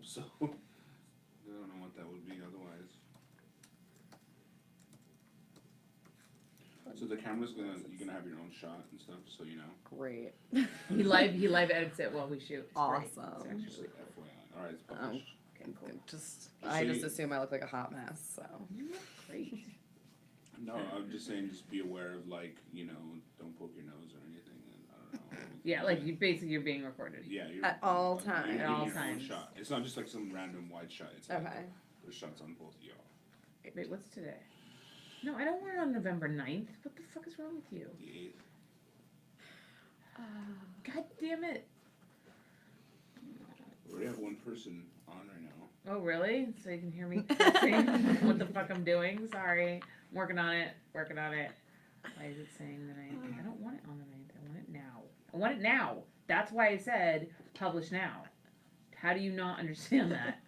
so I don't know what that would be otherwise. So the camera's you're gonna have your own shot and stuff, so you know. Great. He live edits it while we shoot. It's great. It's Awesome. Just actually FYI. All right, it's published. okay, cool. I just assume I look like a hot mess, so. You look great. No, I'm just saying, just be aware of don't poke your nose or anything, and I don't know. Yeah, like you're being recorded. Yeah, you're At all you're times. getting At all your own times. shot. It's not just like some random wide shot. It's like Okay. there's shots on both of y'all. Wait, what's today? No, I don't want it on November 9th. What the fuck is wrong with you? The 8th. God damn it. We already have one person on right now. Oh, really? So you can hear me saying what the fuck I'm doing? Sorry. I'm working on it. Working on it. Why is it saying the 9th? I don't want it on the 9th. I want it now. I want it now. That's why I said publish now. How do you not understand that?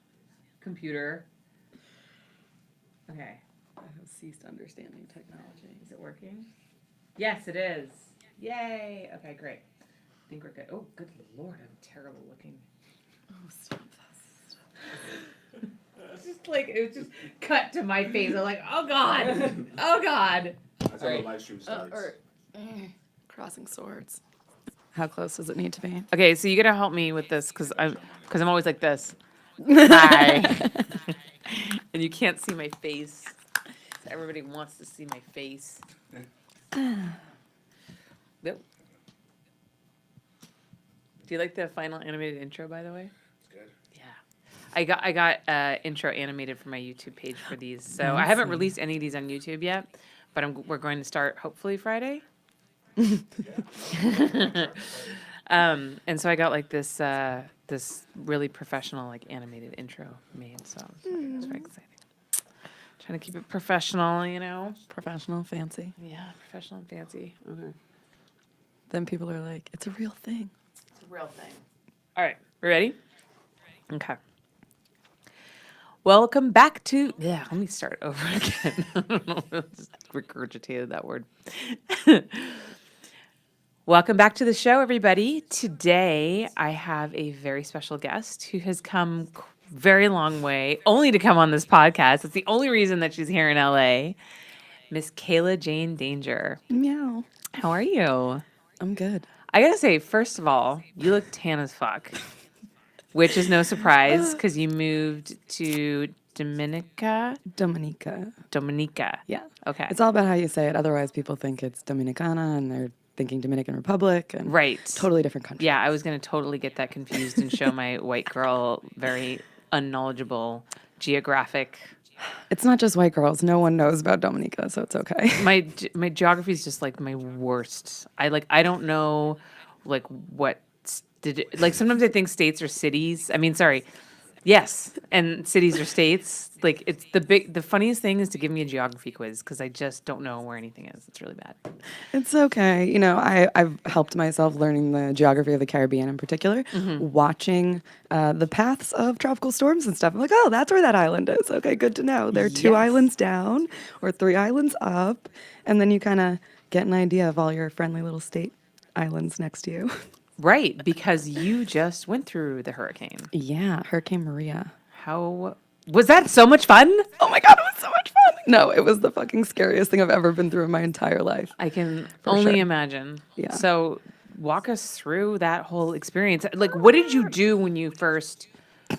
Computer. Okay. I have ceased understanding technology. Is it working? Yes, it is. Yay. Okay, great. I think we're good. Oh, good lord, I'm terrible looking. Oh, stop this. It's just like, it was just cut to my face. I'm like, oh god. Oh god. That's how Right. the live stream starts. Crossing swords. How close does it need to be? Okay, so you gotta help me with this because I'm always like this. Hi. And you can't see my face. So everybody wants to see my face. Yep. Do you like the final animated intro, by the way? It's good. Yeah. I got intro animated for my YouTube page for these. So I haven't released any of these on YouTube yet, but we're going to start hopefully Friday. And so I got like this really professional like animated intro made. So it's very exciting. Trying to keep it professional, you know. Professional, fancy. Yeah, professional and fancy. Okay. Then people are like, it's a real thing. It's a real thing. All right, we ready? Okay. Welcome back to. Yeah, let me start over again. I don't know. I just regurgitated that word. Welcome back to the show, everybody. Today, I have a very special guest who has come very long way only to come on this podcast. It's the only reason that she's here in LA. Miss Kayla-Jane Danger. Meow. How are you? I'm good. I gotta say, first of all, you look tan as fuck, which is no surprise because you moved to Dominica. Yeah. Okay. It's all about how you say it. Otherwise, people think it's Dominicana and they're thinking Dominican Republic. And Right. Totally different country. Yeah, I was going to totally get that confused and show my white girl very unknowledgeable geographic. It's not just white girls. No one knows about Dominica, so it's okay. My geography is just like my worst. I don't know like what sometimes I think states are cities. I mean, sorry. Yes, and cities or states. Like it's the funniest thing is to give me a geography quiz because I just don't know where anything is. It's really bad. It's okay. You know, I've helped myself learning the geography of the Caribbean in particular, watching the paths of tropical storms and stuff. I'm like, oh, that's where that island is. Okay, good to know. There are 2 Yes. islands down or 3 islands up. And then you kind of get an idea of all your friendly little state islands next to you. Right, because you just went through the hurricane. Yeah, Hurricane Maria. How was that so much fun? Oh my God, it was so much fun. No, it was the fucking scariest thing I've ever been through in my entire life. I can For only sure. imagine. Yeah. So walk us through that whole experience. Like, what did you do when you first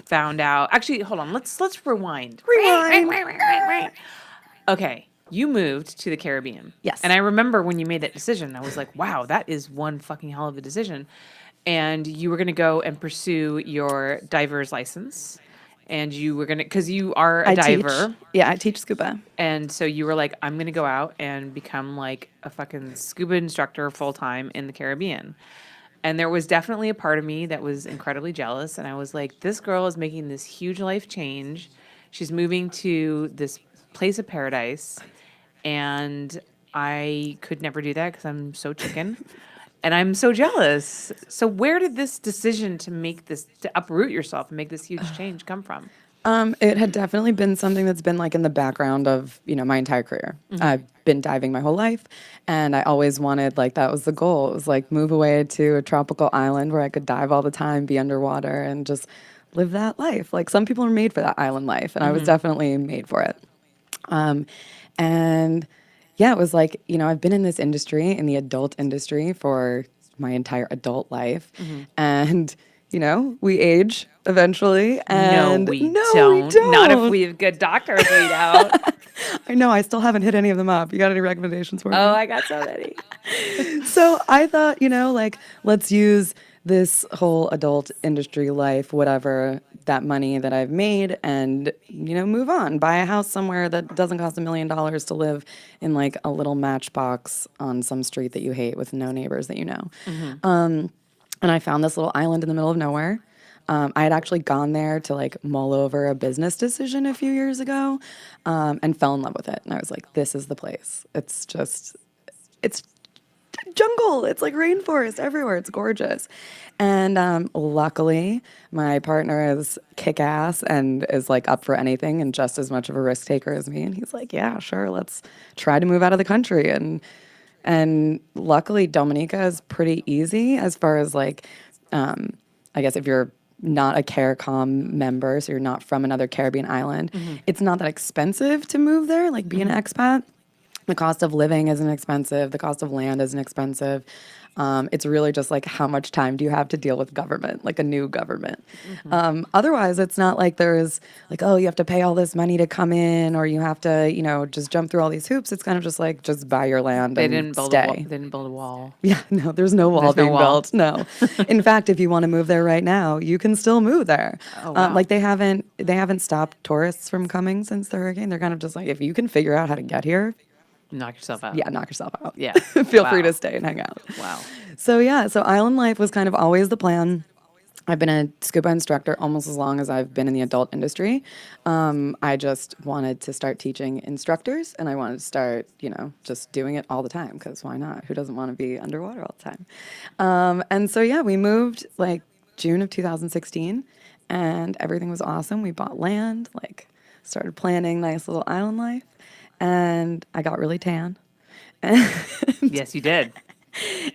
found out? Actually, hold on. Let's rewind. Rewind. Okay. You moved to the Caribbean. Yes. And I remember when you made that decision, I was like, wow, that is one fucking hell of a decision. And you were going to go and pursue your diver's license. And you were going to, because you are a diver. Yeah, I teach scuba. And so you were like, I'm going to go out and become like a fucking scuba instructor full time in the Caribbean. And there was definitely a part of me that was incredibly jealous. And I was like, this girl is making this huge life change. She's moving to this place of paradise. And I could never do that because I'm so chicken. And I'm so jealous. So where did this decision to uproot yourself and make this huge change come from? It had definitely been something that's been like in the background of, my entire career. I've been diving my whole life, and I always wanted, like, that was the goal. It was like move away to a tropical island where I could dive all the time, be underwater, and just live that life. Like some people are made for that island life, and I was definitely made for it. And yeah, it was like, I've been in this industry, in the adult industry, for my entire adult life. And, we age eventually. No, And we no, we don't. Not if don't. we have good doctors weed out. I know, I still haven't hit any of them up. You got any recommendations for me? Oh, I got so many. So I thought, like, let's use this whole adult industry life, whatever, that money that I've made, and, move on. Buy a house somewhere that doesn't cost $1 million to live in, like, a little matchbox on some street that you hate with no neighbors that you know. And I found this little island in the middle of nowhere. I had actually gone there to like mull over a business decision a few years ago, and fell in love with it. And I was like, this is the place. It's jungle. It's like rainforest everywhere. It's gorgeous. And luckily, my partner is kick-ass and is like up for anything and just as much of a risk taker as me. And he's like, yeah, sure, let's try to move out of the country. And luckily, Dominica is pretty easy as far as like, I guess if you're not a CARICOM member, so you're not from another Caribbean island, it's not that expensive to move there, like be an expat. The cost of living isn't expensive. The cost of land isn't expensive. It's really just like how much time do you have to deal with government, like a new government. Otherwise, it's not like there's like, oh, you have to pay all this money to come in, or you have to, just jump through all these hoops. It's kind of just like, just buy your land and stay. They didn't build a wall. Yeah, no, there's no wall being built. No. In fact, if you want to move there right now, you can still move there. Oh, wow. Like they haven't stopped tourists from coming since the hurricane. They're kind of just like, if you can figure out how to get here, knock yourself out. yeah, knock yourself out. Yeah. Feel free to stay and hang out. Wow. So yeah, so island life was kind of always the plan. I've been a scuba instructor almost as long as I've been in the adult industry. I just wanted to start teaching instructors, and I wanted to start, just doing it all the time, because why not? Who doesn't want to be underwater all the time? And so yeah, we moved like June of 2016, and everything was awesome. We bought land, like started planning nice little island life, and I got really tan. Yes, you did.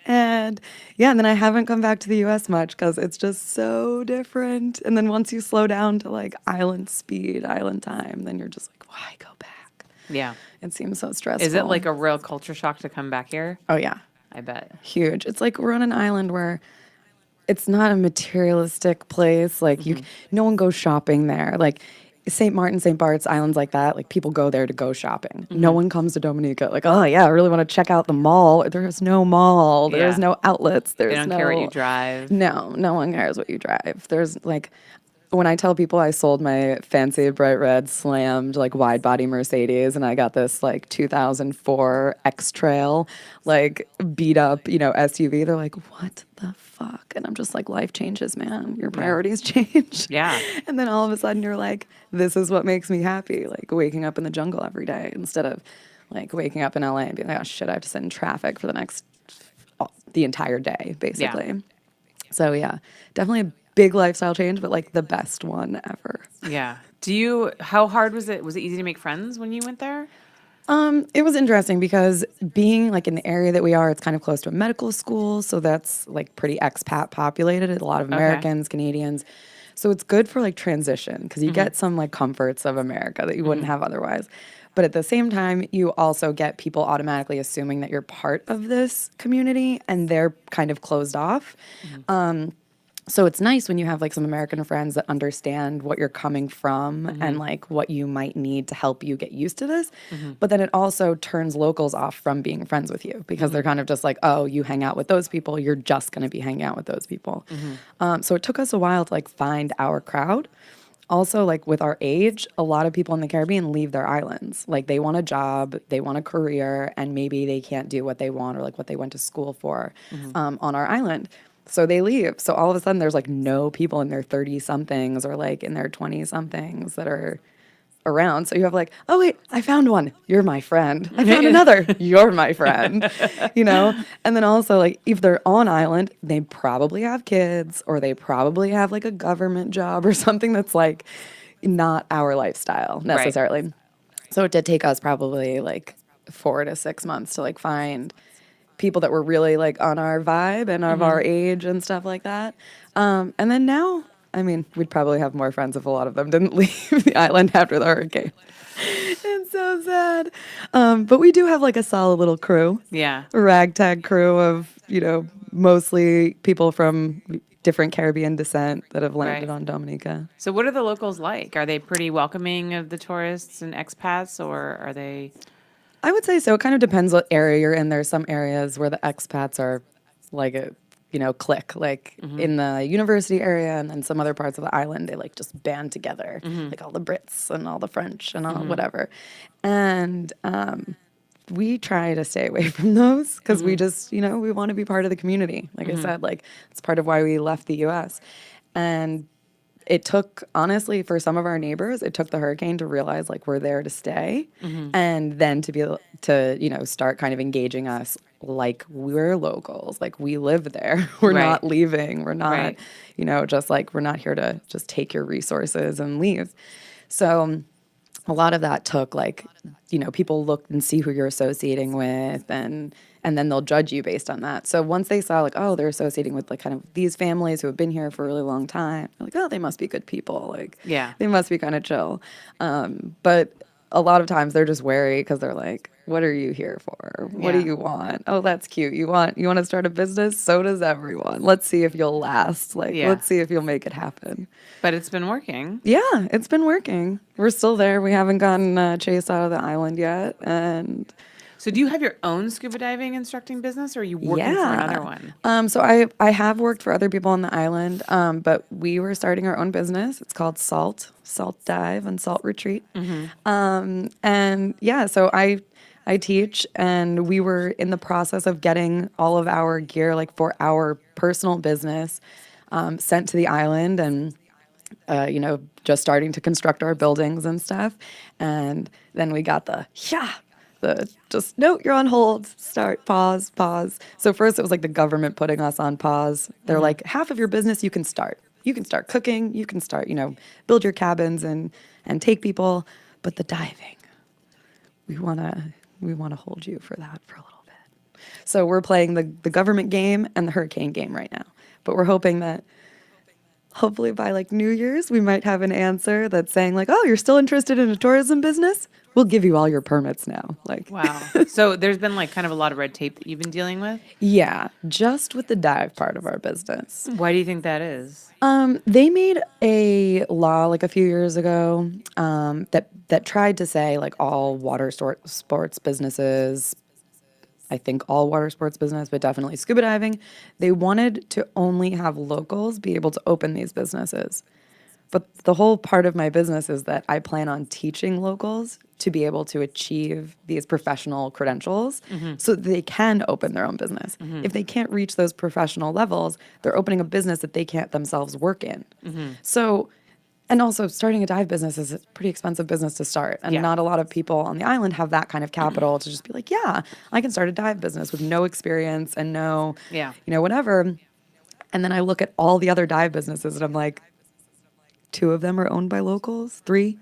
And yeah, and then I haven't come back to the US much because it's just so different. And then once you slow down to like island speed, island time, then you're just like, why go back? Yeah. It seems so stressful. Is it like a real culture shock to come back here? Oh, yeah. I bet. Huge. It's like we're on an island where it's not a materialistic place. Like no one goes shopping there. Like St. Martin, St. Bart's, islands like that, like people go there to go shopping. No one comes to Dominica like, oh yeah, I really want to check out the mall. There's no mall. There's no outlets. There's They don't care what you drive. No, no one cares what you drive. There's like, when I tell people I sold my fancy bright red slammed like wide body Mercedes and I got this like 2004 X Trail like beat up, SUV, they're like, what the fuck? And I'm just like, life changes, man. Your priorities change. Yeah. And then all of a sudden you're like, this is what makes me happy. Like waking up in the jungle every day instead of like waking up in LA and being like, oh shit, I have to sit in traffic for the entire day, basically. Yeah. So yeah, definitely a big lifestyle change, but like the best one ever. Yeah. How hard was it? Was it easy to make friends when you went there? It was interesting because being like in the area that we are, it's kind of close to a medical school. So that's like pretty expat populated. A lot of Americans, Canadians. So it's good for like transition because you get some like comforts of America that you wouldn't have otherwise. But at the same time, you also get people automatically assuming that you're part of this community and they're kind of closed off. So it's nice when you have like some American friends that understand what you're coming from and like what you might need to help you get used to this. But then it also turns locals off from being friends with you because they're kind of just like, oh, you hang out with those people. You're just going to be hanging out with those people. So it took us a while to like find our crowd. Also, like with our age, a lot of people in the Caribbean leave their islands. Like they want a job, they want a career, and maybe they can't do what they want or like what they went to school for on our island. So they leave. So all of a sudden there's like no people in their 30-somethings or like in their 20-somethings that are around. So you have like, oh wait, I found one. You're my friend. I found another. You're my friend. And then also like if they're on island, they probably have kids or they probably have like a government job or something that's like not our lifestyle necessarily. Right. So it did take us probably like 4 to 6 months to like find people that were really like on our vibe and of our age and stuff like that. And then now I mean, we'd probably have more friends if a lot of them didn't leave the island after the hurricane. It's so sad. But we do have like a solid little crew, Yeah. a ragtag crew of, mostly people from different Caribbean descent that have landed Right. on Dominica. So what are the locals like? Are they pretty welcoming of the tourists and expats, or are they? I would say so. It kind of depends what area you're in. There's some areas where the expats are like a, clique, like in the university area, and then some other parts of the island, they like just band together, like all the Brits and all the French and all whatever. And we try to stay away from those because we just, we want to be part of the community. Like I said, like it's part of why we left the U.S. And it took, honestly, for some of our neighbors, it took the hurricane to realize like we're there to stay, and then to be able to, start kind of engaging us like we're locals, like we live there. We're Right. not leaving. We're not, Right. just like we're not here to just take your resources and leave. So a lot of that took like, people look and see who you're associating with, and then they'll judge you based on that. So once they saw like, oh, they're associating with like kind of these families who have been here for a really long time, they're like, oh, they must be good people. Like, Yeah. they must be kind of chill. But a lot of times they're just wary because they're like, what are you here for? What do Yeah. you want? Oh, that's cute. You want to start a business? So does everyone. Let's see if you'll last. Like, Yeah. let's see if you'll make it happen. But it's been working. Yeah, it's been working. We're still there. We haven't gotten chased out of the island yet. And So do you have your own scuba diving instructing business, or are you working for another one? So I have worked for other people on the island, but we were starting our own business. It's called Salt Dive and Salt Retreat. And yeah, so I teach, and we were in the process of getting all of our gear, like for our personal business, sent to the island, and just starting to construct our buildings and stuff. And then we got the just, no, you're on hold, start, pause. So first it was like the government putting us on pause. They're like, half of your business you can start. You can start cooking, you can start, build your cabins and take people. But the diving, we wanna hold you for that for a little bit. So we're playing the government game and the hurricane game right now. But we're hoping that hopefully by like New Year's, we might have an answer that's saying like, oh, you're still interested in a tourism business? We'll give you all your permits now. Like, Wow. So there's been like kind of a lot of red tape that you've been dealing with. yeah, just with the dive part of our business. Why do you think that is? They made a law like a few years ago that tried to say like all sports businesses, I think all water sports business, but definitely scuba diving, they wanted to only have locals be able to open these businesses. But the whole part of my business is that I plan on teaching locals to be able to achieve these professional credentials so that they can open their own business. If they can't reach those professional levels, they're opening a business that they can't themselves work in. So, and also starting a dive business is a pretty expensive business to start. And Yeah. not a lot of people on the island have that kind of capital to just be like, yeah, I can start a dive business with no experience and no, Yeah. whatever. And then I look at all the other dive businesses and I'm like, 2 of them are owned by locals, 3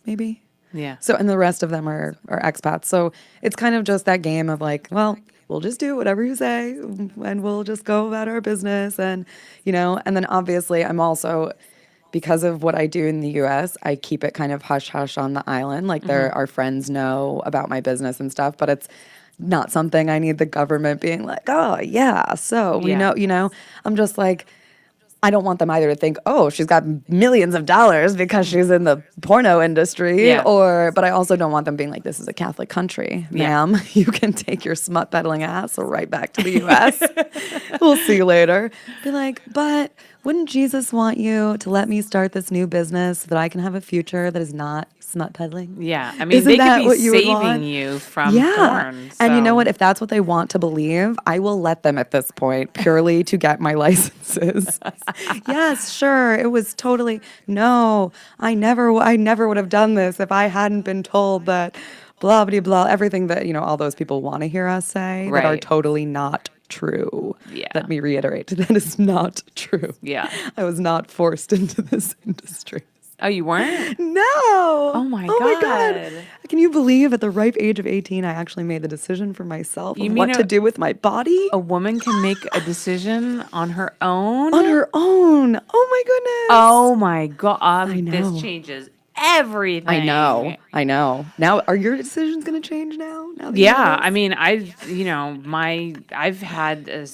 maybe. Yeah. So, and the rest of them are expats. So it's kind of just that game of like, well, we'll just do whatever you say and we'll just go about our business. And, and then obviously I'm also, because of what I do in the US, I keep it kind of hush hush on the island. Like our friends know about my business and stuff, but it's not something I need the government being like, oh yeah, so we Yeah. know, I'm just like, I don't want them either to think, oh, she's got millions of dollars because she's in the porno industry. Yeah. But I also don't want them being like, this is a Catholic country, ma'am. You can take your smut peddling ass right back to the US. We'll see you later. Be like, but wouldn't Jesus want you to let me start this new business so that I can have a future that is not smut peddling? Yeah. I mean, Isn't they that could be what you would saving want? you from Yeah. porn. And you know so- what? If that's what they want to believe, I will let them at this point purely to get my licenses. Yes, sure. It was totally, no, I never would have done this if I hadn't been told that blah, blah, blah, everything that, all those people want to hear us say that are Right. totally not true. Yeah. Let me reiterate, that is not true. Yeah. I was not forced into this industry. Oh, you weren't? No. Oh my God. God. Can you believe at the ripe age of 18, I actually made the decision for myself You of mean what to do with my body a woman can make a decision on her own? on her own? Oh my goodness. Oh my god! This know. changes everything. I know. Now, are your decisions going to change now? Now that you know Yeah, this? I mean, I've had a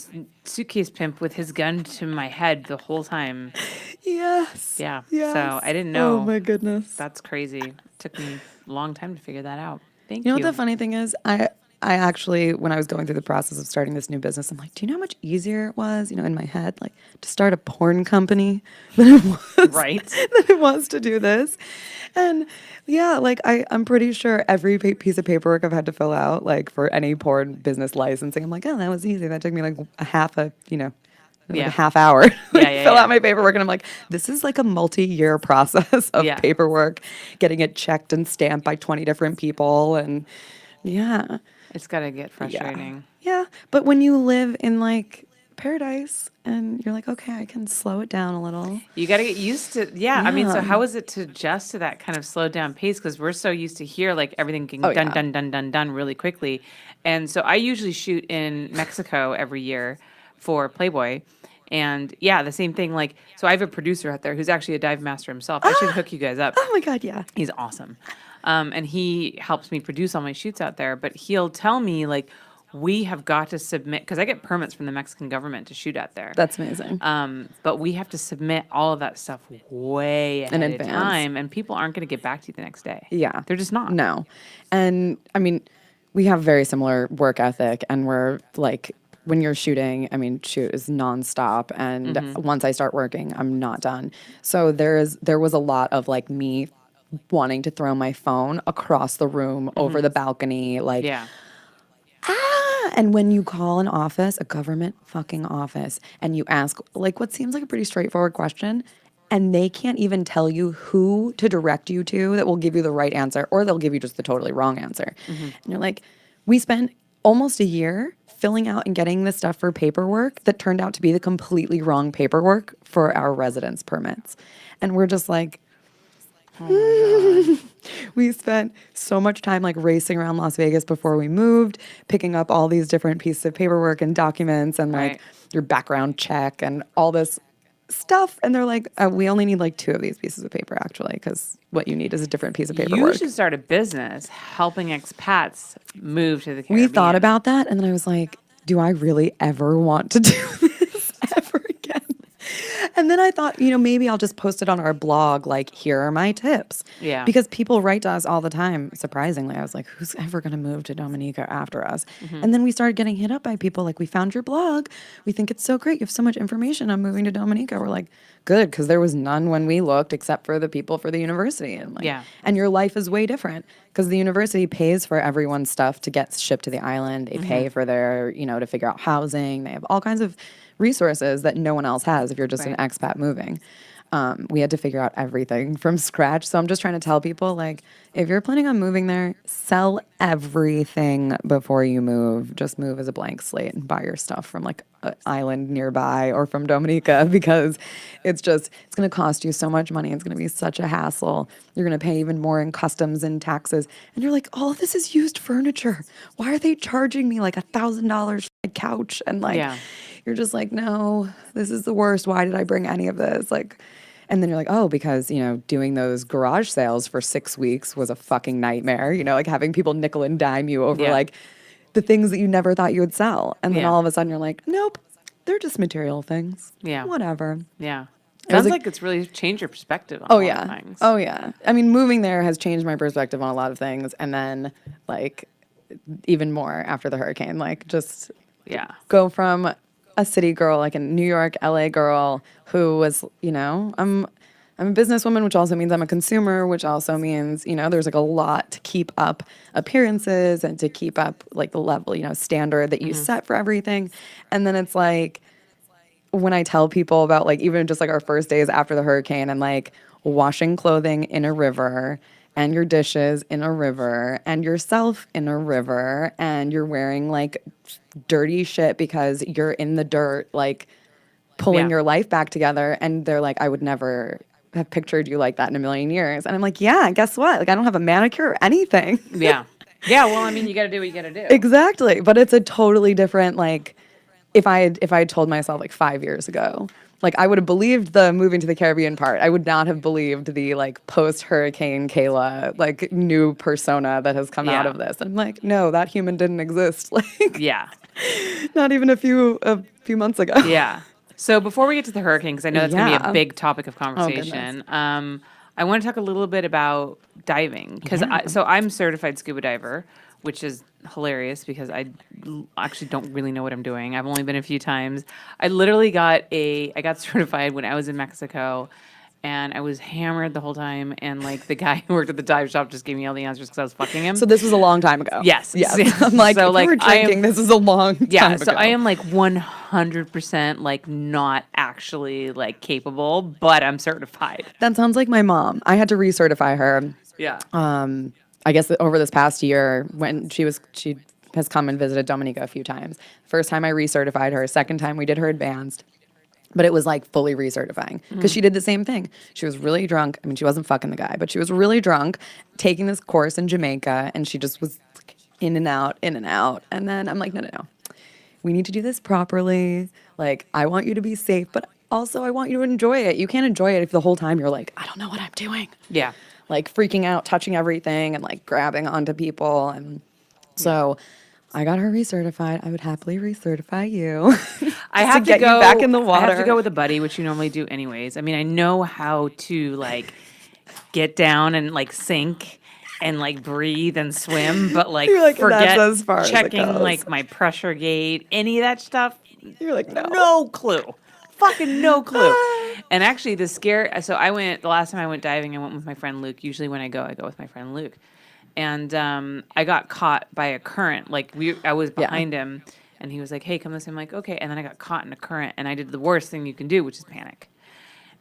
suitcase pimp with his gun to my head the whole time. Yes. Yeah, Yes. so I didn't know. Oh my goodness. That's crazy. Took me a long time to figure that out. Thank You you. know what the funny thing is? I actually, when I was going through the process of starting this new business, I'm like, do you know how much easier it was, in my head, like to start a porn company than it was, Right. than it was to do this? And yeah, like I'm pretty sure every piece of paperwork I've had to fill out, like for any porn business licensing, I'm like, oh, that was easy. That took me like a half Yeah. a half hour to Yeah, fill yeah. out my paperwork. And I'm like, this is like a multi-year process of Yeah. paperwork, getting it checked and stamped by 20 different people. And yeah. It's gotta get frustrating. Yeah. But when you live in like paradise and you're like, okay, I can slow it down a little. You got to get used to, yeah. I mean, so Yeah. how is it to adjust to that kind of slowed down pace? Because we're so used to here, like everything getting Oh, done, yeah. done, done, done, done really quickly. And so I usually shoot in Mexico every year for Playboy. And yeah, the same thing. Like, so I have a producer out there who's actually a dive master himself. I should hook you guys up. Oh my God, yeah. He's awesome. And he helps me produce all my shoots out there. But he'll tell me, like, we have got to submit, because I get permits from the Mexican government to shoot out there. That's amazing. But we have to submit all of that stuff way ahead of advance. time, and people aren't going to get back to you the next day. Yeah. They're just not. No. And I mean, we have very similar work ethic, and we're like, when you're shooting, I mean, shoot is nonstop. And once I start working, I'm not done. So there was a lot of like me wanting to throw my phone across the room over the balcony, like, Yeah. And when you call an office, a government fucking office, and you ask like what seems like a pretty straightforward question, and they can't even tell you who to direct you to that will give you the right answer, or they'll give you just the totally wrong answer. And you're like, we spent almost a year filling out and getting the stuff for paperwork that turned out to be the completely wrong paperwork for our residence permits. And we're just like, we spent so much time like racing around Las Vegas before we moved, picking up all these different pieces of paperwork and documents and like Right. your background check and all this stuff. And they're like, we only need like 2 of these pieces of paper actually, because what you need is a different piece of paperwork. You should start a business helping expats move to the Caribbean. We thought about that, and then I was like, do I really ever want to do this ever again? And then I thought, maybe I'll just post it on our blog, like, here are my tips. Yeah. Because people write to us all the time, surprisingly. I was like, who's ever going to move to Dominica after us? And then we started getting hit up by people like, we found your blog. We think it's so great. You have so much information on moving to Dominica. We're like, good, because there was none when we looked except for the people for the university. And like, Yeah. And your life is way different because the university pays for everyone's stuff to get shipped to the island. They pay for their, to figure out housing. They have all kinds of resources that no one else has if you're just an Right. expat moving. We had to figure out everything from scratch. So I'm just trying to tell people, like, if you're planning on moving there, sell everything before you move. Just move as a blank slate and buy your stuff from like an island nearby or from Dominica, because it's going to cost you so much money. It's going to be such a hassle. You're going to pay even more in customs and taxes. And you're like, all of this is used furniture. Why are they charging me like $1,000 for a couch? And like, Yeah. you're just like, no, this is the worst. Why did I bring any of this? Like, and then you're like, oh, because, doing those garage sales for 6 weeks was a fucking nightmare. Like having people nickel and dime you over Yeah. like the things that you never thought you would sell. And then Yeah. all of a sudden you're like, nope, they're just material things. Yeah. Whatever. Yeah. It was Sounds a- like it's really changed your perspective on Oh a lot yeah. of things. Oh yeah. I mean, moving there has changed my perspective on a lot of things. And then like even more after the hurricane, like just Yeah. go from a city girl, like a New York, LA girl who was, I'm a businesswoman, which also means I'm a consumer, which also means, there's like a lot to keep up appearances and to keep up like the level, standard that you set for everything. And then it's like, when I tell people about like even just like our first days after the hurricane and like washing clothing in a river and your dishes in a river and yourself in a river and you're wearing like dirty shit because you're in the dirt, like pulling Yeah. your life back together. And they're like, I would never have pictured you like that in a million years. And I'm like, yeah, guess what? Like, I don't have a manicure or anything. Yeah. Yeah. Well, I mean, you got to do what you got to do. Exactly. But it's a totally different, like, if I had told myself like 5 years ago, like I would have believed the moving to the Caribbean part. I would not have believed the like post Hurricane Kayla like new persona that has come out Yeah. of this. And I'm like, no, that human didn't exist. Like, Yeah. not even a few months ago. Yeah. So before we get to the hurricane, because I know that's going to be Yeah. a big topic of goodness. conversation, I want to talk a little bit about diving. Because so I'm certified scuba diver, which is hilarious because I actually don't really know what I'm doing. I've only been a few times. I literally I got certified when I was in Mexico. And I was hammered the whole time. And like the guy who worked at the dive shop just gave me all the answers because I was fucking him. So this was a long time ago. Yes. Yes. I'm like, So, if like, you were drinking, this is a long time ago. so I am like 100% like not actually like capable, but I'm certified. That sounds like my mom. I had to recertify her. Yeah. I guess over this past year when she has come and visited Dominica a few times. First time I recertified her. Second time we did her advanced. But it was like fully recertifying because she did the same thing. She was really drunk. I mean, she wasn't fucking the guy, but she was really drunk taking this course in Jamaica and she just was like, in and out, in and out. And then I'm like, no. We need to do this properly. Like, I want you to be safe, but also I want you to enjoy it. You can't enjoy it if the whole time you're like, I don't know what I'm doing. Yeah. Like freaking out, touching everything and like grabbing onto people. And so I got her recertified. I would happily recertify you. I have get to go you back in the water. I have to go with a buddy, which you normally do anyways. I mean, I know how to like get down and like sink and like breathe and swim, but like, You're like, forget that's as far as it checking goes. like my pressure gate, any of that stuff. You're like, no. No clue. Fucking no clue. And actually the the last time I went diving, I went with my friend Luke. Usually when I go with my friend Luke. And I got caught by a current. Like I was behind him and he was like, hey, come this way. I'm like, okay. And then I got caught in a current and I did the worst thing you can do, which is panic.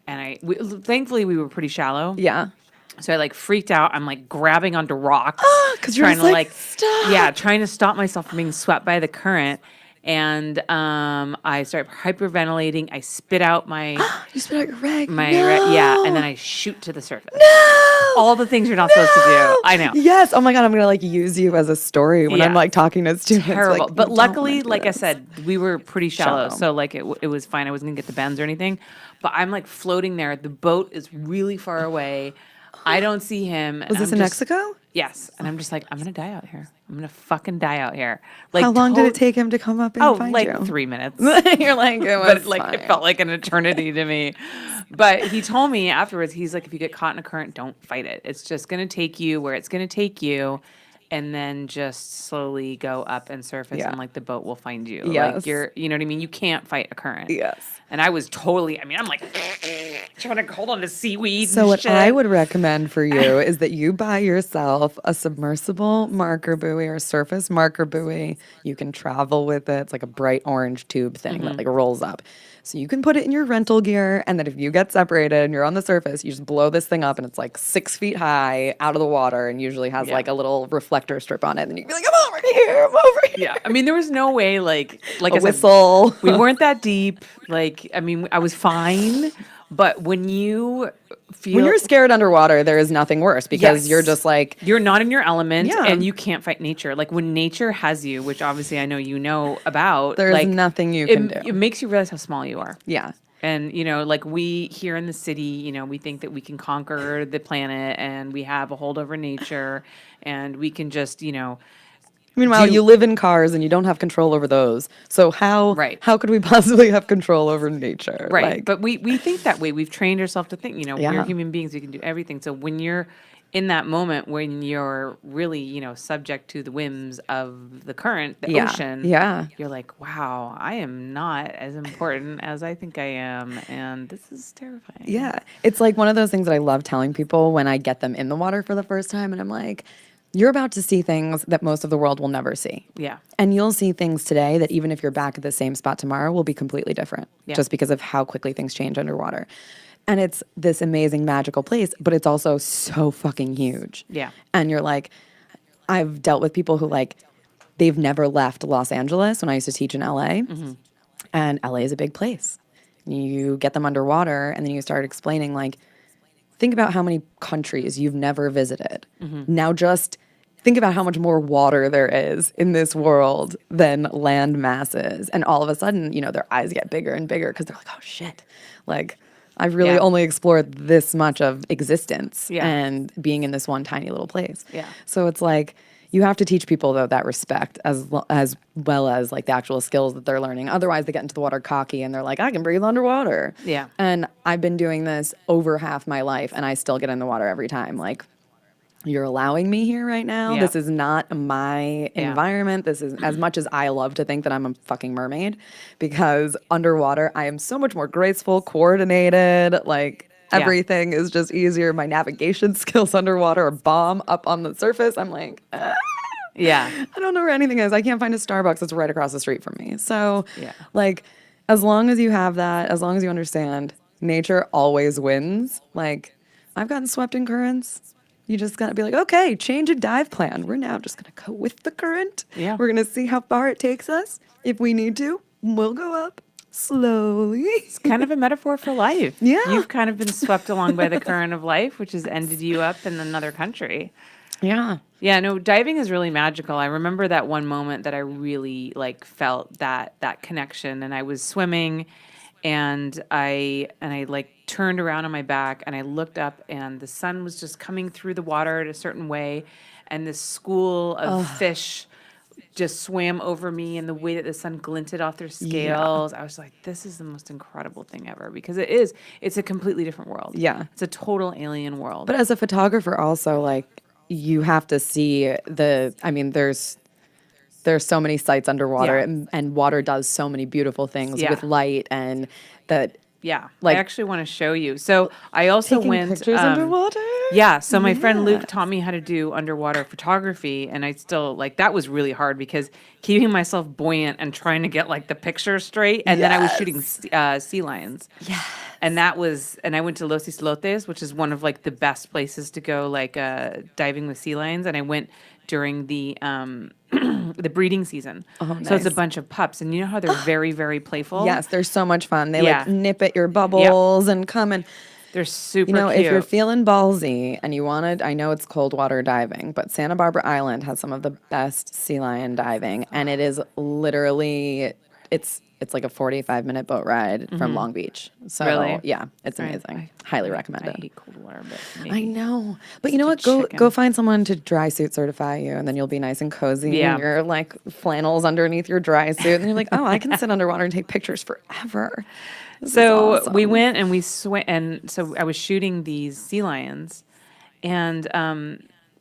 And thankfully we were pretty shallow. Yeah. So I like freaked out. I'm like grabbing onto rocks. Because you're trying just to like, stop. Yeah, trying to stop myself from being swept by the current. And I start hyperventilating. I spit out my You spit out your rag. yeah, and then I shoot to the surface. No. All the things you're not supposed to do. I know. Yes. Oh my God. I'm going to like use you as a story when I'm like talking to students. Terrible. Like, But "You don't luckily, wanna do like I this." said, we were pretty shallow. Shallow. So like it was fine. I wasn't going to get the bends or anything. But I'm like floating there. The boat is really far away. I don't see him. Was this in Mexico? Yes. And I'm just like, I'm going to die out here. I'm going to fucking die out here. Like, How long did it take him to come up and find like you? 3 minutes. You're like, it was But like fine. it felt like an eternity to me. But he told me afterwards, he's like, if you get caught in a current, don't fight it. It's just going to take you where it's going to take you. And then just slowly go up and surface and like the boat will find you. Yes. Like you know what I mean? You can't fight a current. Yes. And I was totally, I'm like trying to hold on to seaweed. So and what shit. I would recommend for you is that you buy yourself a submersible marker buoy or surface marker buoy. You can travel with it. It's like a bright orange tube thing that like rolls up. So you can put it in your rental gear, and then if you get separated and you're on the surface, you just blow this thing up, and it's like 6 feet high out of the water, and usually has like a little reflector strip on it. And then you can be like, I'm over here, I'm over here. Yeah. I mean, there was no way like A I said, whistle. we weren't that deep. Like, I mean, I was fine. But when you feel When you're scared underwater, there is nothing worse because Yes. you're just like, you're not in your element Yeah. and you can't fight nature. Like when nature has you, which obviously I know you know about, there's like nothing you can it do. makes you realize how small you are. Yeah. And, like we here in the city, we think that we can conquer the planet and we have a hold over nature and we can just, Meanwhile, you live in cars and you don't have control over those. So how could we possibly have control over nature? Right. Like, But we think that way. We've trained ourselves to think, Yeah. we're human beings, we can do everything. So when you're in that moment, when you're really, subject to the whims of the current, the ocean, you're like, wow, I am not as important as I think I am. And this is terrifying. yeah. It's like one of those things that I love telling people when I get them in the water for the first time. And I'm like, you're about to see things that most of the world will never see. Yeah. And you'll see things today that even if you're back at the same spot tomorrow will be completely different just because of how quickly things change underwater. And it's this amazing magical place, but it's also so fucking huge. Yeah. And you're like, I've dealt with people who like, they've never left Los Angeles when I used to teach in LA. And LA is a big place. You get them underwater and then you start explaining like, think about how many countries you've never visited. Now just think about how much more water there is in this world than land masses. And all of a sudden, their eyes get bigger and bigger because they're like, oh shit. Like, I've really Yeah. only explored this much of existence Yeah. and being in this one tiny little place. Yeah. So it's like, you have to teach people though that respect as well as like the actual skills that they're learning. Otherwise, they get into the water cocky and they're like, I can breathe underwater. Yeah. And I've been doing this over half my life, and I still get in the water every time. Like, you're allowing me here right now. Yeah. This is not my Yeah. environment. This is, as much as I love to think that I'm a fucking mermaid, because underwater I am so much more graceful, coordinated, like Yeah. everything is just easier. My navigation skills underwater are bomb. Up on the surface, I'm like, Yeah. I don't know where anything is. I can't find a Starbucks that's right across the street from me. So, Yeah. like, as long as you have that, as long as you understand, nature always wins. Like, I've gotten swept in currents. You just gotta be like, okay, change a dive plan. We're now just gonna go with the current. Yeah. We're gonna see how far it takes us. If we need to, we'll go up slowly. It's kind of a metaphor for life. Yeah. You've kind of been swept along by the current of life, which has ended you up in another country. Yeah. Yeah, no, diving is really magical. I remember that one moment that I really felt that connection, and I was swimming, and I like turned around on my back and I looked up, and the sun was just coming through the water in a certain way, and this school of fish just swam over me, and the way that the sun glinted off their scales, I was like, this is the most incredible thing ever, because it's a completely different world. Yeah. It's a total alien world. But as a photographer, also, like, you have to see there's so many sites underwater, Yeah. and water does so many beautiful things Yeah. with light, and that Yeah, like- I actually want to show you. So I also taking went pictures underwater. Yeah, so my friend Luke Yes. taught me how to do underwater photography, and I still that was really hard, because keeping myself buoyant and trying to get the picture straight, and then I was shooting sea lions. Yeah. And I went to Los Islotes, which is one of the best places to go diving with sea lions, and I went during the the breeding season. Oh, So it's a nice. bunch of pups, and you know how they're very, very playful. Yes, they're so much fun. They Yeah. like nip at your bubbles and come and They're super cute. cute. If you're feeling ballsy and you wanted, I know it's cold water diving, but Santa Barbara Island has some of the best sea lion diving, and it is literally it's like a 45-minute boat ride from Long Beach. So Really? yeah, it's Right. amazing. Highly recommend I it. hate cold water, but I maybe. know. But you know what? Just a Go chicken. find someone to dry suit certify you, and then you'll be nice and cozy. Yeah. And your flannels underneath your dry suit. And you're like, oh, I can sit underwater and take pictures forever. This is So awesome. we went and we swam, and so I was shooting these sea lions, and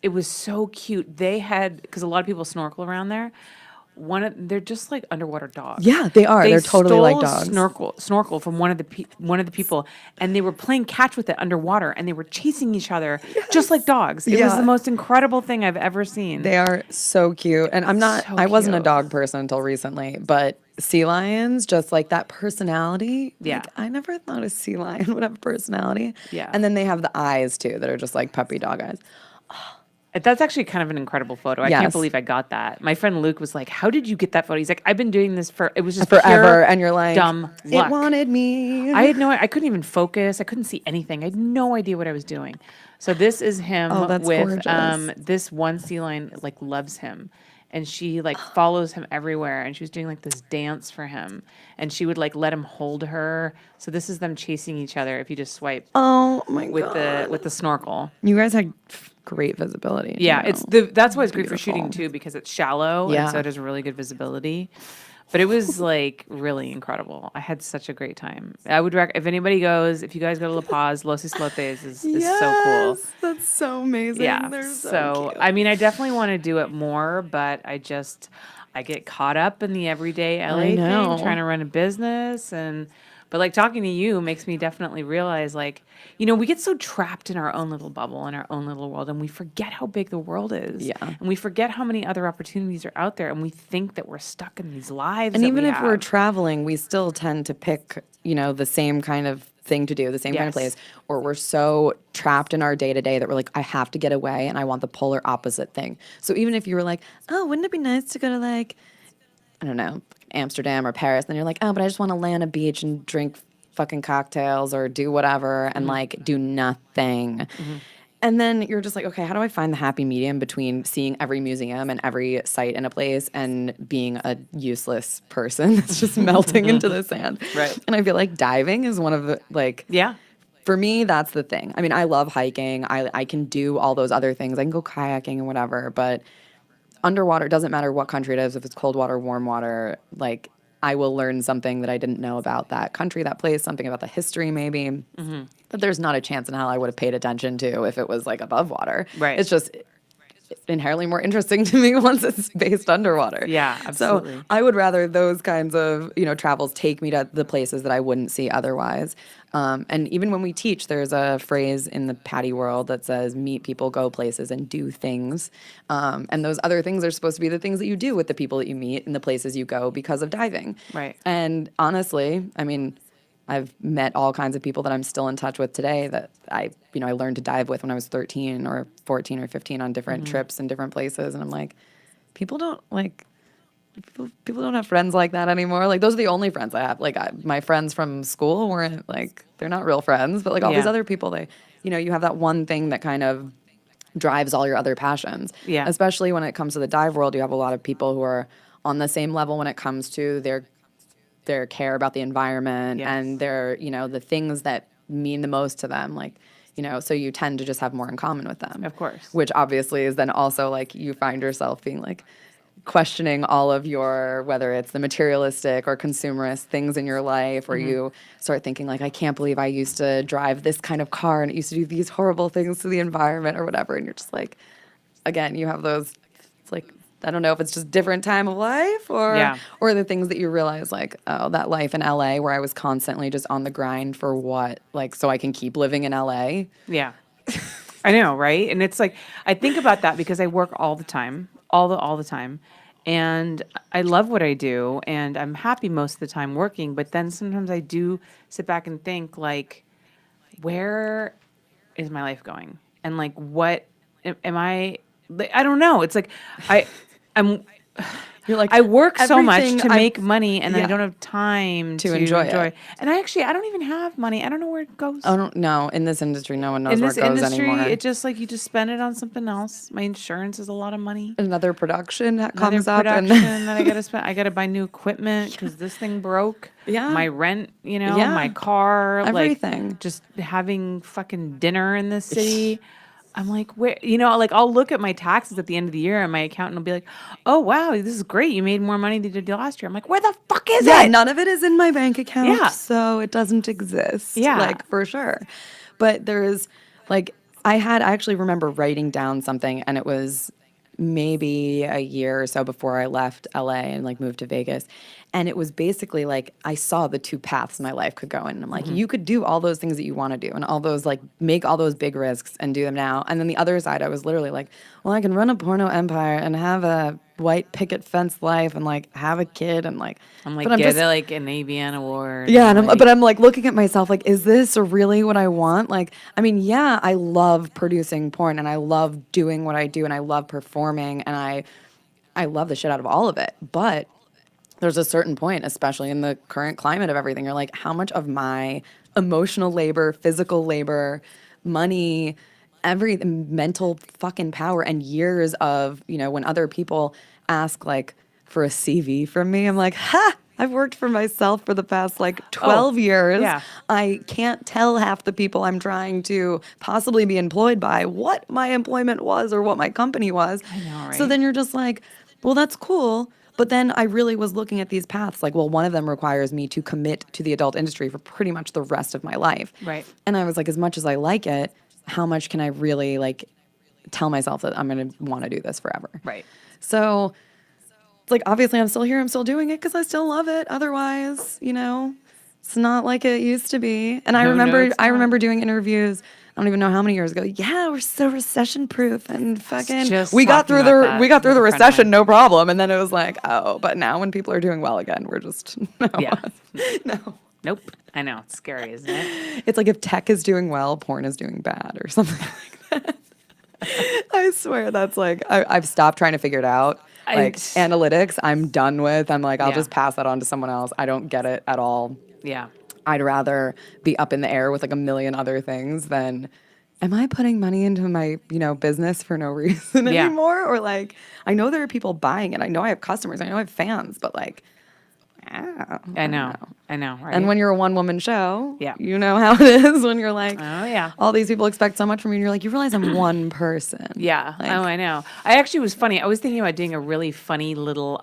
it was so cute. They had, because a lot of people snorkel around there. They're just like underwater dogs. Yeah, they are. They're totally like stole a dogs. Snorkel from one of the people, and they were playing catch with it underwater, and they were chasing each other just like dogs. It was Yeah. the most incredible thing I've ever seen. They are so cute. And So I wasn't a cute. dog person until recently, but sea lions, just like that personality. Yeah. Like, I never thought a sea lion would have a personality. Yeah. And then they have the eyes too that are just like puppy dog eyes. That's actually kind of an incredible photo. I Yes. can't believe I got that. My friend Luke was like, "How did you get that photo?" He's like, "I've been doing this it was just Forever. pure And you're like, dumb luck." it wanted me. I couldn't even focus. I couldn't see anything. I had no idea what I was doing. So this is him Oh, that's with gorgeous. this one sea lion loves him, and she follows him everywhere, and she was doing this dance for him, and she would let him hold her. So this is them chasing each other if you just swipe Oh my with god. the snorkel. You guys had great visibility. Yeah, too. that's why it's great for Beautiful. shooting too, because it's shallow, Yeah. and so it has really good visibility. But it was really incredible. I had such a great time. I would if anybody goes, if you guys go to La Paz, Los Islotes is so cool. Yes, that's so amazing. Yeah. They're so cute. I mean, I definitely want to do it more, but I get caught up in the everyday LA know. thing, trying to run a business, but talking to you makes me definitely realize we get so trapped in our own little bubble, in our own little world, and we forget how big the world is. Yeah. And we forget how many other opportunities are out there, and we think that we're stuck in these lives. And that even we if we're have. traveling, we still tend to pick, the same kind of thing to do, the same kind of Yes. place, or we're so trapped in our day to day that we're like, I have to get away and I want the polar opposite thing. So even if you were like, oh, wouldn't it be nice to go to I don't know, Amsterdam or Paris, then you're like, oh, but I just want to lay on a beach and drink fucking cocktails or do whatever and like do nothing. And then you're just like, okay, how do I find the happy medium between seeing every museum and every site in a place and being a useless person that's just melting into the sand? Right. And I feel like diving is one of the, like, Yeah. for me, that's the thing. I mean, I love hiking. I can do all those other things. I can go kayaking and whatever, but underwater, it doesn't matter what country it is, if it's cold water, warm water, like, I will learn something that I didn't know about that country, that place, something about the history maybe, that there's not a chance in hell I would have paid attention to if it was like above water. Right. It's just inherently more interesting to me once it's based underwater. Yeah, absolutely. So I would rather those kinds of, travels take me to the places that I wouldn't see otherwise. And even when we teach, there's a phrase in the Patty world that says, meet people, go places, and do things. And those other things are supposed to be the things that you do with the people that you meet and the places you go because of diving. Right. And honestly, I mean, I've met all kinds of people that I'm still in touch with today that I learned to dive with when I was 13 or 14 or 15 on different trips in different places. And I'm like, people don't don't have friends like that anymore. Like, those are the only friends I have. Like, my friends from school weren't, like, they're not real friends, but like all these Yeah. other people, you have that one thing that kind of drives all your other passions. Yeah. Especially when it comes to the dive world, you have a lot of people who are on the same level when it comes to their care about the environment Yes. and their, the things that mean the most to them. Like, so you tend to just have more in common with them. Of course. Which obviously is then also like you find yourself being like questioning all of your, whether it's the materialistic or consumerist things in your life, or you start thinking like, I can't believe I used to drive this kind of car and it used to do these horrible things to the environment or whatever. And you're just like, again, you have those, it's like, I don't know if it's just different time of life or the things that you realize like, oh, that life in LA where I was constantly just on the grind for what, like, so I can keep living in LA. Yeah. I know, right? And it's like, I think about that because I work all the time, all the time. And I love what I do and I'm happy most of the time working, but then sometimes I do sit back and think like, where is my life going? And like, what am I don't know. It's like, You're like, I work so much everything to make money and I don't have time to enjoy it. And I don't even have money. I don't know where it goes. I don't know. In this industry, no one knows In where this it goes industry, anymore. it just like you just spend it on something else. My insurance is a lot of money. Another production that Another comes up. production And that I gotta spend. I gotta buy new equipment because this thing broke. Yeah. My rent, Yeah. my car, Everything. Like just having fucking dinner in this city. I'm like, where, like I'll look at my taxes at the end of the year and my accountant will be like, oh, wow, this is great. You made more money than you did last year. I'm like, where the fuck is it? None of it is in my bank account. Yeah. So it doesn't exist. Yeah. Like, for sure. But there is, like, I actually remember writing down something, and it was maybe a year or so before I left LA and like moved to Vegas. And it was basically like I saw the two paths my life could go in. And I'm like, you could do all those things that you want to do and all those like make all those big risks and do them now. And then the other side, I was literally like, well, I can run a porno empire and have a white picket fence life and like have a kid and like I'm like, but I'm get just, like an AVN award. yeah, and like, but I'm like looking at myself like, is this really what I want? Like, I mean, yeah, I love producing porn and I love doing what I do and I love performing and I love the shit out of all of it. But there's a certain point, especially in the current climate of everything, you're like, how much of my emotional labor, physical labor, money, every mental fucking power and years of, when other people ask like for a CV from me, I'm like, ha! I've worked for myself for the past like 12 years. yeah. I can't tell half the people I'm trying to possibly be employed by what my employment was or what my company was. I know, right? So then you're just like, well, that's cool. But then I really was looking at these paths like, well, one of them requires me to commit to the adult industry for pretty much the rest of my life. Right. And I was like, as much as I like it, how much can I really like tell myself that I'm going to want to do this forever? Right. So it's like, obviously I'm still here. I'm still doing it because I still love it. Otherwise, it's not like it used to be. And I remember doing interviews. I don't even know how many years ago. Yeah, we're so recession proof and fucking we got through the recession, no problem. And then it was like, oh, but now when people are doing well again, we're just no. Yeah. No. Nope. I know. It's scary, isn't it? It's like if tech is doing well, porn is doing bad or something like that. I swear that's like I've stopped trying to figure it out. Like analytics, I'm done with. I'm like, I'll just pass that on to someone else. I don't get it at all. Yeah. I'd rather be up in the air with like a million other things than am I putting money into my, business for no reason Yeah. anymore? Or like, I know there are people buying it. I know I have customers. I know I have fans, but like, I I don't know. I know, right? And when you're a one-woman show, Yeah. you know how it is when you're like, Oh, yeah. all these people expect so much from you, and you're like, you realize I'm one person. Yeah. Like, Oh, I know. I actually was funny. I was thinking about doing a really funny little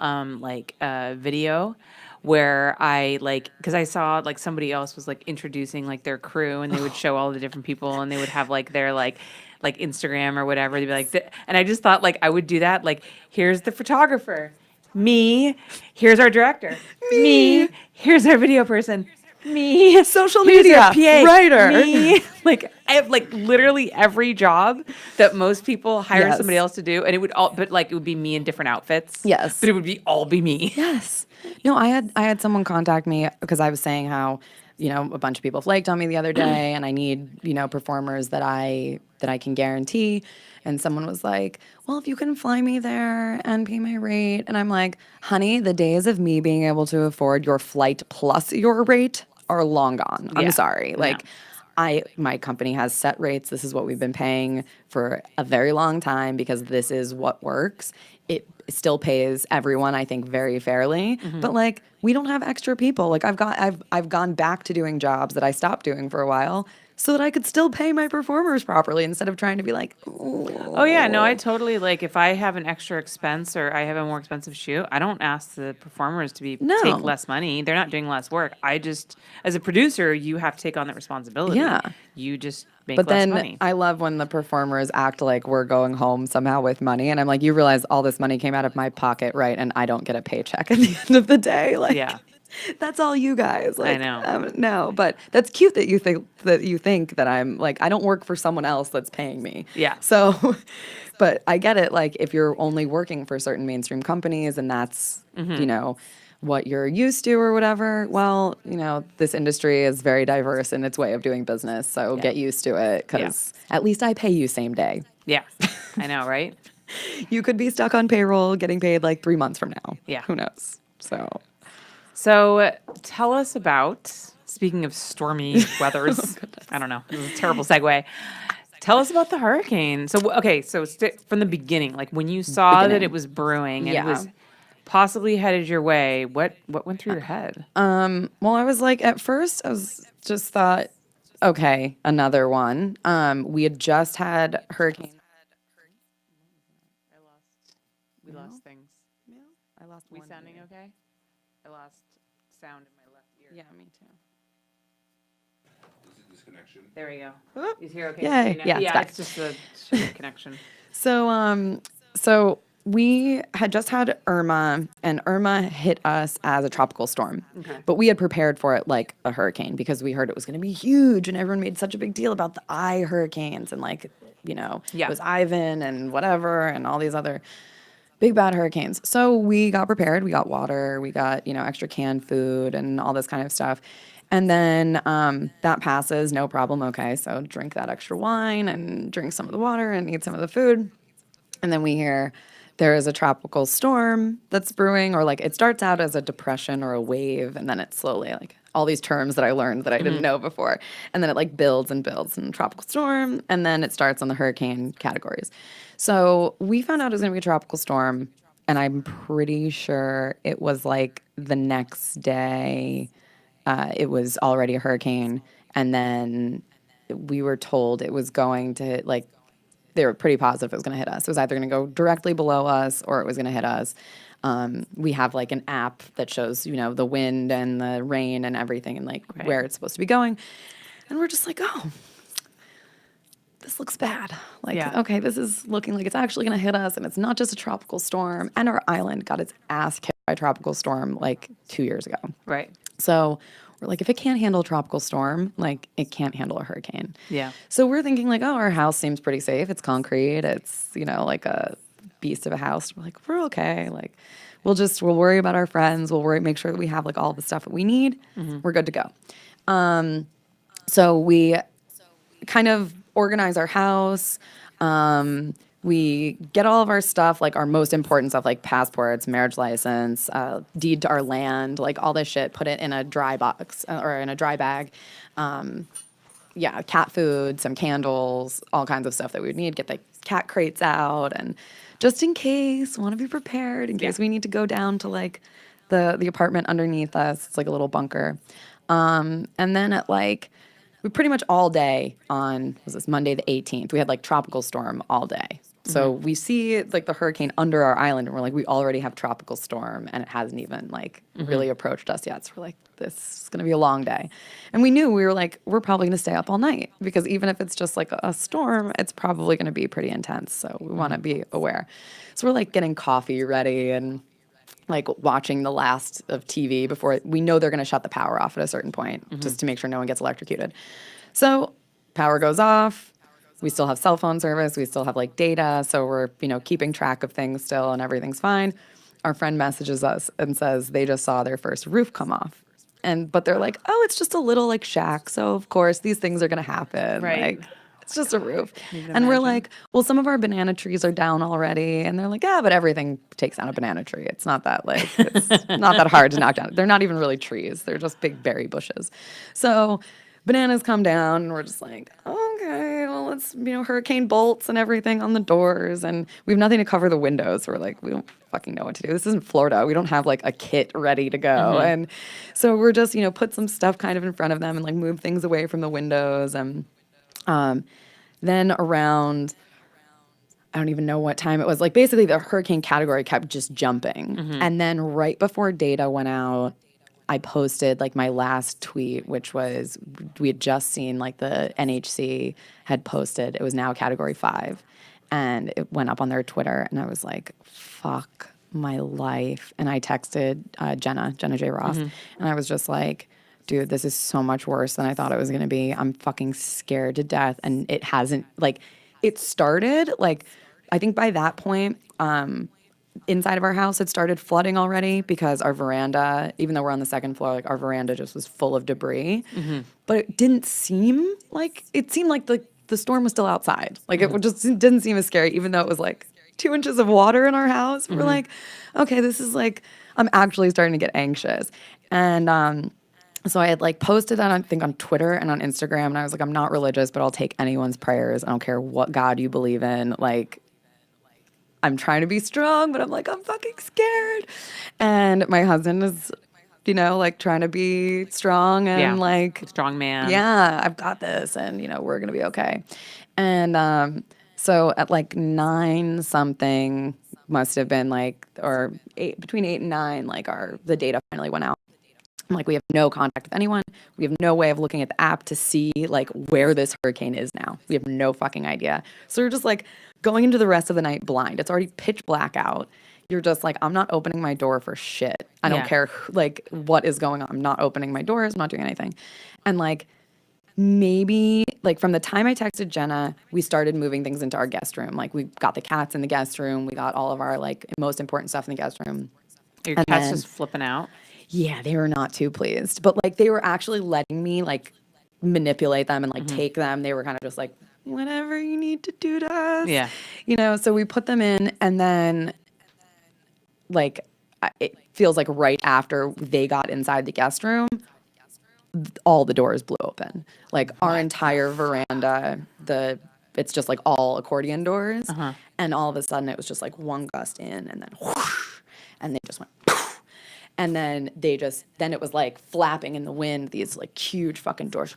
video where I because I saw like somebody else was like introducing like their crew, and they would show all the different people, and they would have like their like Instagram or whatever. They'd be like, and I just thought like I would do that. Like, here's the photographer, me. Here's our director, me. Here's our video person, me. Social Here's media our PA, writer. me. Like I have like literally every job that most people hire Yes. somebody else to do, and it would all, but like it would be me in different outfits. Yes. but it would all be me. Yes. No, I had someone contact me because I was saying how, a bunch of people flaked on me the other day and I need, performers that I can guarantee. And someone was like, well, if you can fly me there and pay my rate. And I'm like, honey, the days of me being able to afford your flight plus your rate are long gone. I'm Yeah. sorry. Like, my company has set rates. This is what we've been paying for a very long time because this is what works. It still pays everyone, I think, very fairly. But like, we don't have extra people. Like, I've gone back to doing jobs that I stopped doing for a while so that I could still pay my performers properly instead of trying to be like, Oh yeah, no, I totally like if I have an extra expense or I have a more expensive shoot, I don't ask the performers to No. take less money. They're not doing less work. I just, as a producer, you have to take on that responsibility. Yeah. You just make But less then money. I love when the performers act like we're going home somehow with money. And I'm like, you realize all this money came out of my pocket, right? And I don't get a paycheck at the end of the day. Like, Yeah. that's all you guys. Like, know. No, but that's cute that you think that I'm like, I don't work for someone else that's paying me. Yeah. So, but I get it. Like, if you're only working for certain mainstream companies and that's, what you're used to or whatever, well, this industry is very diverse in its way of doing business. So get used to it because at least I pay you same day. Yeah. I know, right? You could be stuck on payroll getting paid like 3 months from now. Yeah. Who knows? So tell us about, speaking of stormy weathers, I don't know, this is a terrible segue. Tell us about the hurricane. So, okay, so from the beginning, like when you saw that it was brewing and it was possibly headed your way, what went through your head? Well, I was like, at first, just thought, okay, another one. We had just had hurricane. We lost things. Yeah, I lost We one sounding ear. okay? I lost sound in my left ear. Yeah, me too. Is it disconnection? There we go. Oh. Is here okay? Yay. Now? Yeah, it's back. It's just the shitty connection. So we had just had Irma, and Irma hit us as a tropical storm. Okay. But we had prepared for it like a hurricane because we heard it was going to be huge, and everyone made such a big deal about the I hurricanes and like, it was Ivan and whatever and all these other big bad hurricanes. So we got prepared. We got water. We got, extra canned food and all this kind of stuff. And then that passes, no problem. Okay, so drink that extra wine and drink some of the water and eat some of the food. And then we hear there is a tropical storm that's brewing, or like it starts out as a depression or a wave, and then it slowly, like all these terms that I learned that I didn't know before. And then it like builds and builds in tropical storm, and then it starts on the hurricane categories. So we found out it was going to be a tropical storm, and I'm pretty sure it was like the next day it was already a hurricane. And then we were told it was going to hit, like, they were pretty positive it was going to hit us. It was either going to go directly below us or it was going to hit us. We have like an app that shows, the wind and the rain and everything and like where it's supposed to be going. And we're just like, oh, this looks bad. Like, okay, this is looking like it's actually going to hit us, and it's not just a tropical storm. And our island got its ass kicked by a tropical storm like 2 years ago. Right. So we're like, if it can't handle a tropical storm, like it can't handle a hurricane. Yeah. So we're thinking like, oh, our house seems pretty safe. It's concrete. It's, like a beast of a house. We're like, we're okay. Like, we'll worry about our friends. Make sure that we have like all the stuff that we need. We're good to go. So we kind of organize our house. we get all of our stuff, like our most important stuff, like passports, marriage license, deed to our land, like all this shit, put it in a dry box or in a dry bag. Yeah, cat food, some candles, all kinds of stuff that we would need. Get the cat crates out, and just in case, want to be prepared in case we need to go down to like the apartment underneath us. It's like a little bunker. And then at like we pretty much all day on was this Monday the 18th. We had like tropical storm all day. So we see like the hurricane under our island, and we're like, we already have tropical storm, and it hasn't even like really approached us yet. So we're like, this is gonna be a long day, and we knew we were like, we're probably gonna stay up all night because even if it's just like a storm, it's probably gonna be pretty intense. So we want to be aware. So we're like getting coffee ready and like watching the last of TV before we know they're gonna shut the power off at a certain point, just to make sure no one gets electrocuted. So power goes off. We still have cell phone service. We still have like data. So we're, keeping track of things still and everything's fine. Our friend messages us and says they just saw their first roof come off. But they're like, oh, it's just a little like shack. So of course these things are going to happen. Right. Like it's just a roof. And we're like, well, some of our banana trees are down already. And they're like, yeah, but everything takes down a banana tree. It's not that it's not that hard to knock down. They're not even really trees. They're just big berry bushes. So bananas come down, and we're just like, okay, well, it's, hurricane bolts and everything on the doors, and we have nothing to cover the windows. We're like, we don't fucking know what to do. This isn't Florida. We don't have like a kit ready to go. And so we're just, put some stuff kind of in front of them and like move things away from the windows. And then around, I don't even know what time it was, like basically the hurricane category kept just jumping. And then right before data went out, I posted like my last tweet, which was we had just seen like the NHC had posted. It was now category 5, and it went up on their Twitter, and I was like, fuck my life. And I texted Jenna J. Ross, and I was just like, dude, this is so much worse than I thought it was going to be. I'm fucking scared to death. And it hasn't, like, it started, like, I think by that point, inside of our house it started flooding already because our veranda, even though we're on the second floor, like our veranda just was full of debris. But it didn't seem like, it seemed like the storm was still outside. Like it just didn't seem as scary, even though it was like 2 inches of water in our house. We're like, okay, this is like, I'm actually starting to get anxious. And so I had like posted that, I think, on Twitter and on Instagram, and I was like, I'm not religious, but I'll take anyone's prayers. I don't care what God you believe in. Like, I'm trying to be strong, but I'm like, I'm fucking scared. And my husband is, like trying to be strong and like strong man. Yeah, I've got this, and we're gonna be okay. And so at like 9 something, must have been like, or 8, between 8 and 9, like the data finally went out. Like, we have no contact with anyone. We have no way of looking at the app to see like where this hurricane is now. We have no fucking idea. So we're just like going into the rest of the night blind. It's already pitch black out. You're just like, I'm not opening my door for shit. I don't care like what is going on. I'm not opening my doors. I'm not doing anything. And like maybe like from the time I texted Jenna, we started moving things into our guest room. Like we got the cats in the guest room. We got all of our like most important stuff in the guest room. Your cat's just flipping out. Yeah, they were not too pleased. But like they were actually letting me like manipulate them and like take them. They were kind of just like, whatever you need to do to us. Yeah. So we put them in, and then like it feels like right after they got inside the guest room, all the doors blew open. Like our entire veranda, it's just like all accordion doors. And all of a sudden it was just like one gust in, and then whoosh, and they just went poof. And then then it was like flapping in the wind, these like huge fucking doors.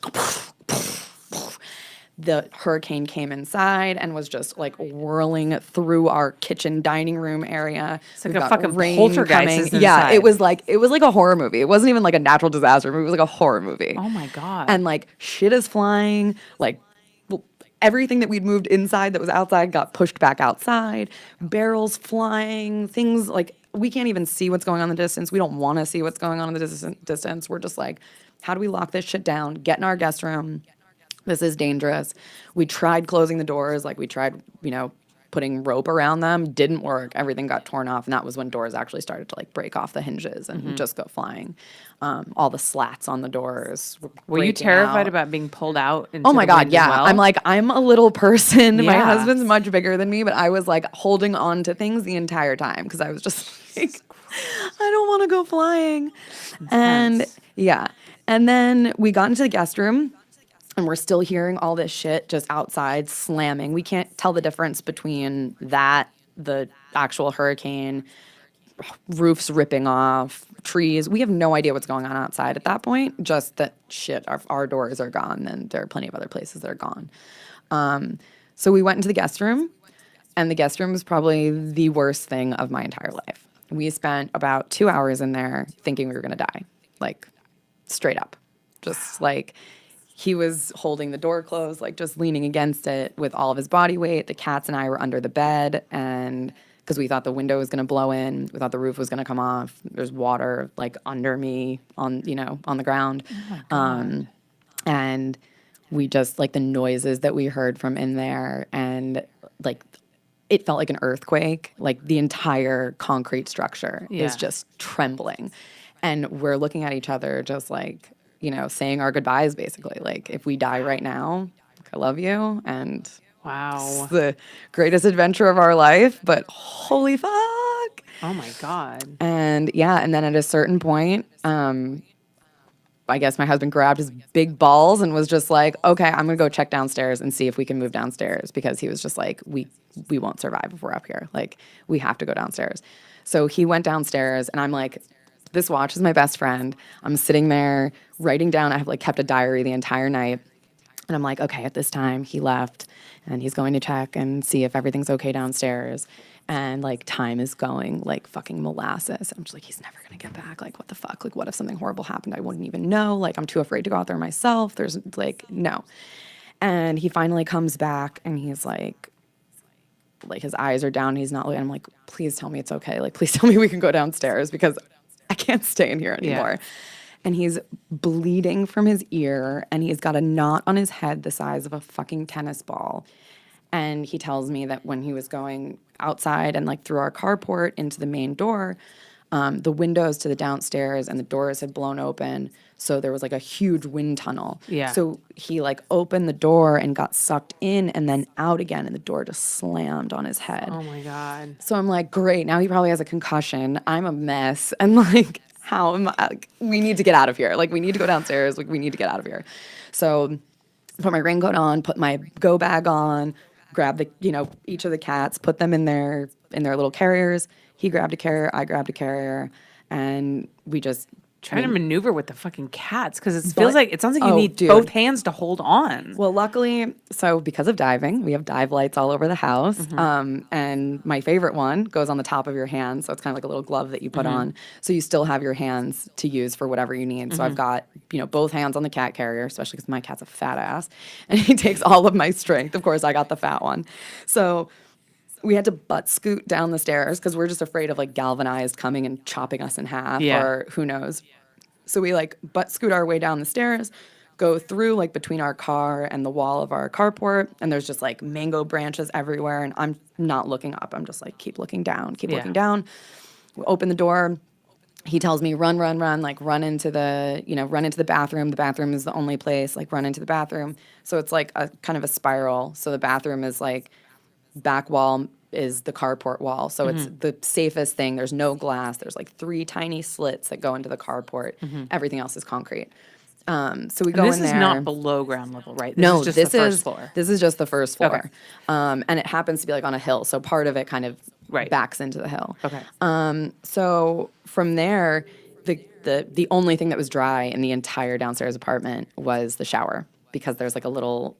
The hurricane came inside and was just like whirling through our kitchen dining room area. It's like a fucking poltergeist. Yeah, it was like a horror movie. It wasn't even like a natural disaster movie. It was like a horror movie. Oh my God. And like shit is flying. Like everything that we'd moved inside that was outside got pushed back outside. Barrels flying. Things like we can't even see what's going on in the distance. We don't want to see what's going on in the distance. We're just like, how do we lock this shit down? Get in our guest room. This is dangerous. We tried closing the doors. Like we tried, putting rope around them didn't work. Everything got torn off, and that was when doors actually started to like break off the hinges and just go flying. All the slats on the doors Were you breaking terrified out. about being pulled out into Oh my the God, wind as yeah. well? I'm like, I'm a little person. My Yeah. husband's much bigger than me, but I was like holding on to things the entire time because I was just like, I don't want to go flying. And Intense. yeah. And then we got into the guest room and we're still hearing all this shit just outside slamming. We can't tell the difference between that, the actual hurricane, roofs ripping off, trees. We have no idea what's going on outside at that point. Just that shit, our doors are gone, and there are plenty of other places that are gone. So we went into the guest room, and the guest room was probably the worst thing of my entire life. We spent about 2 hours in there thinking we were gonna die, like straight up, just like. He was holding the door closed, like just leaning against it with all of his body weight. The cats and I were under the bed, and because we thought the window was going to blow in, we thought the roof was going to come off. There's water like under me on the ground. And we just like the noises that we heard from in there, and like it felt like an earthquake. Like the entire concrete structure Yeah. is just trembling. And we're looking at each other just like, saying our goodbyes basically. Like, if we die right now, I love you. And Wow. it's the greatest adventure of our life, but holy fuck. Oh my God. And yeah, and then at a certain point, I guess my husband grabbed his big balls and was just like, okay, I'm gonna go check downstairs and see if we can move downstairs, because he was just like, we won't survive if we're up here. Like, we have to go downstairs. So he went downstairs, and I'm like, this watch is my best friend. I'm sitting there writing down. I have like kept a diary the entire night. And I'm like, okay, at this time he left and he's going to check and see if everything's okay downstairs. And like time is going like fucking molasses. I'm just like, he's never gonna get back. Like, what the fuck? Like, what if something horrible happened? I wouldn't even know. Like, I'm too afraid to go out there myself. There's like, no. And he finally comes back and he's like his eyes are down. He's not looking. I'm like, please tell me it's okay. Like, please tell me we can go downstairs because I can't stay in here anymore. Yeah. And he's bleeding from his ear, and he's got a knot on his head the size of a fucking tennis ball. And he tells me that when he was going outside and like through our carport into the main door, the windows to the downstairs and the doors had blown open. So there was like a huge wind tunnel. Yeah. So he like opened the door and got sucked in and then out again, and the door just slammed on his head. Oh my God. So I'm like, great, now he probably has a concussion. I'm a mess. And like, how am I? Like, we need to get out of here. Like, we need to go downstairs. Like, we need to get out of here. So put my raincoat on, put my go bag on, grab the, each of the cats, put them in their little carriers. He grabbed a carrier, I grabbed a carrier, and we just Trying to maneuver with the fucking cats because it sounds like you Oh, need dude. both hands to hold on. Well, luckily, so because of diving, we have dive lights all over the house. And my favorite one goes on the top of your hand. So it's kind of like a little glove that you put on. So you still have your hands to use for whatever you need. So I've got, both hands on the cat carrier, especially because my cat's a fat ass. And he takes all of my strength. Of course, I got the fat one. So we had to butt scoot down the stairs because we're just afraid of like galvanized coming and chopping us in half or who knows. So we like butt scoot our way down the stairs, go through like between our car and the wall of our carport, and there's just like mango branches everywhere, and I'm not looking up. I'm just like, keep looking down, keep looking down. We open the door. He tells me, run, like run into the bathroom. The bathroom is the only place, like run into the bathroom. So it's like a kind of a spiral. So the bathroom is like back wall is the carport wall. So it's the safest thing. There's no glass. There's like 3 tiny slits that go into the carport. Everything else is concrete. So we go in there. This is not below ground level, right? No, This is just the first floor. This is just the first floor. Okay. And it happens to be like on a hill. So part of it kind of backs into the hill. Okay. So from there, the only thing that was dry in the entire downstairs apartment was the shower, because there's like a little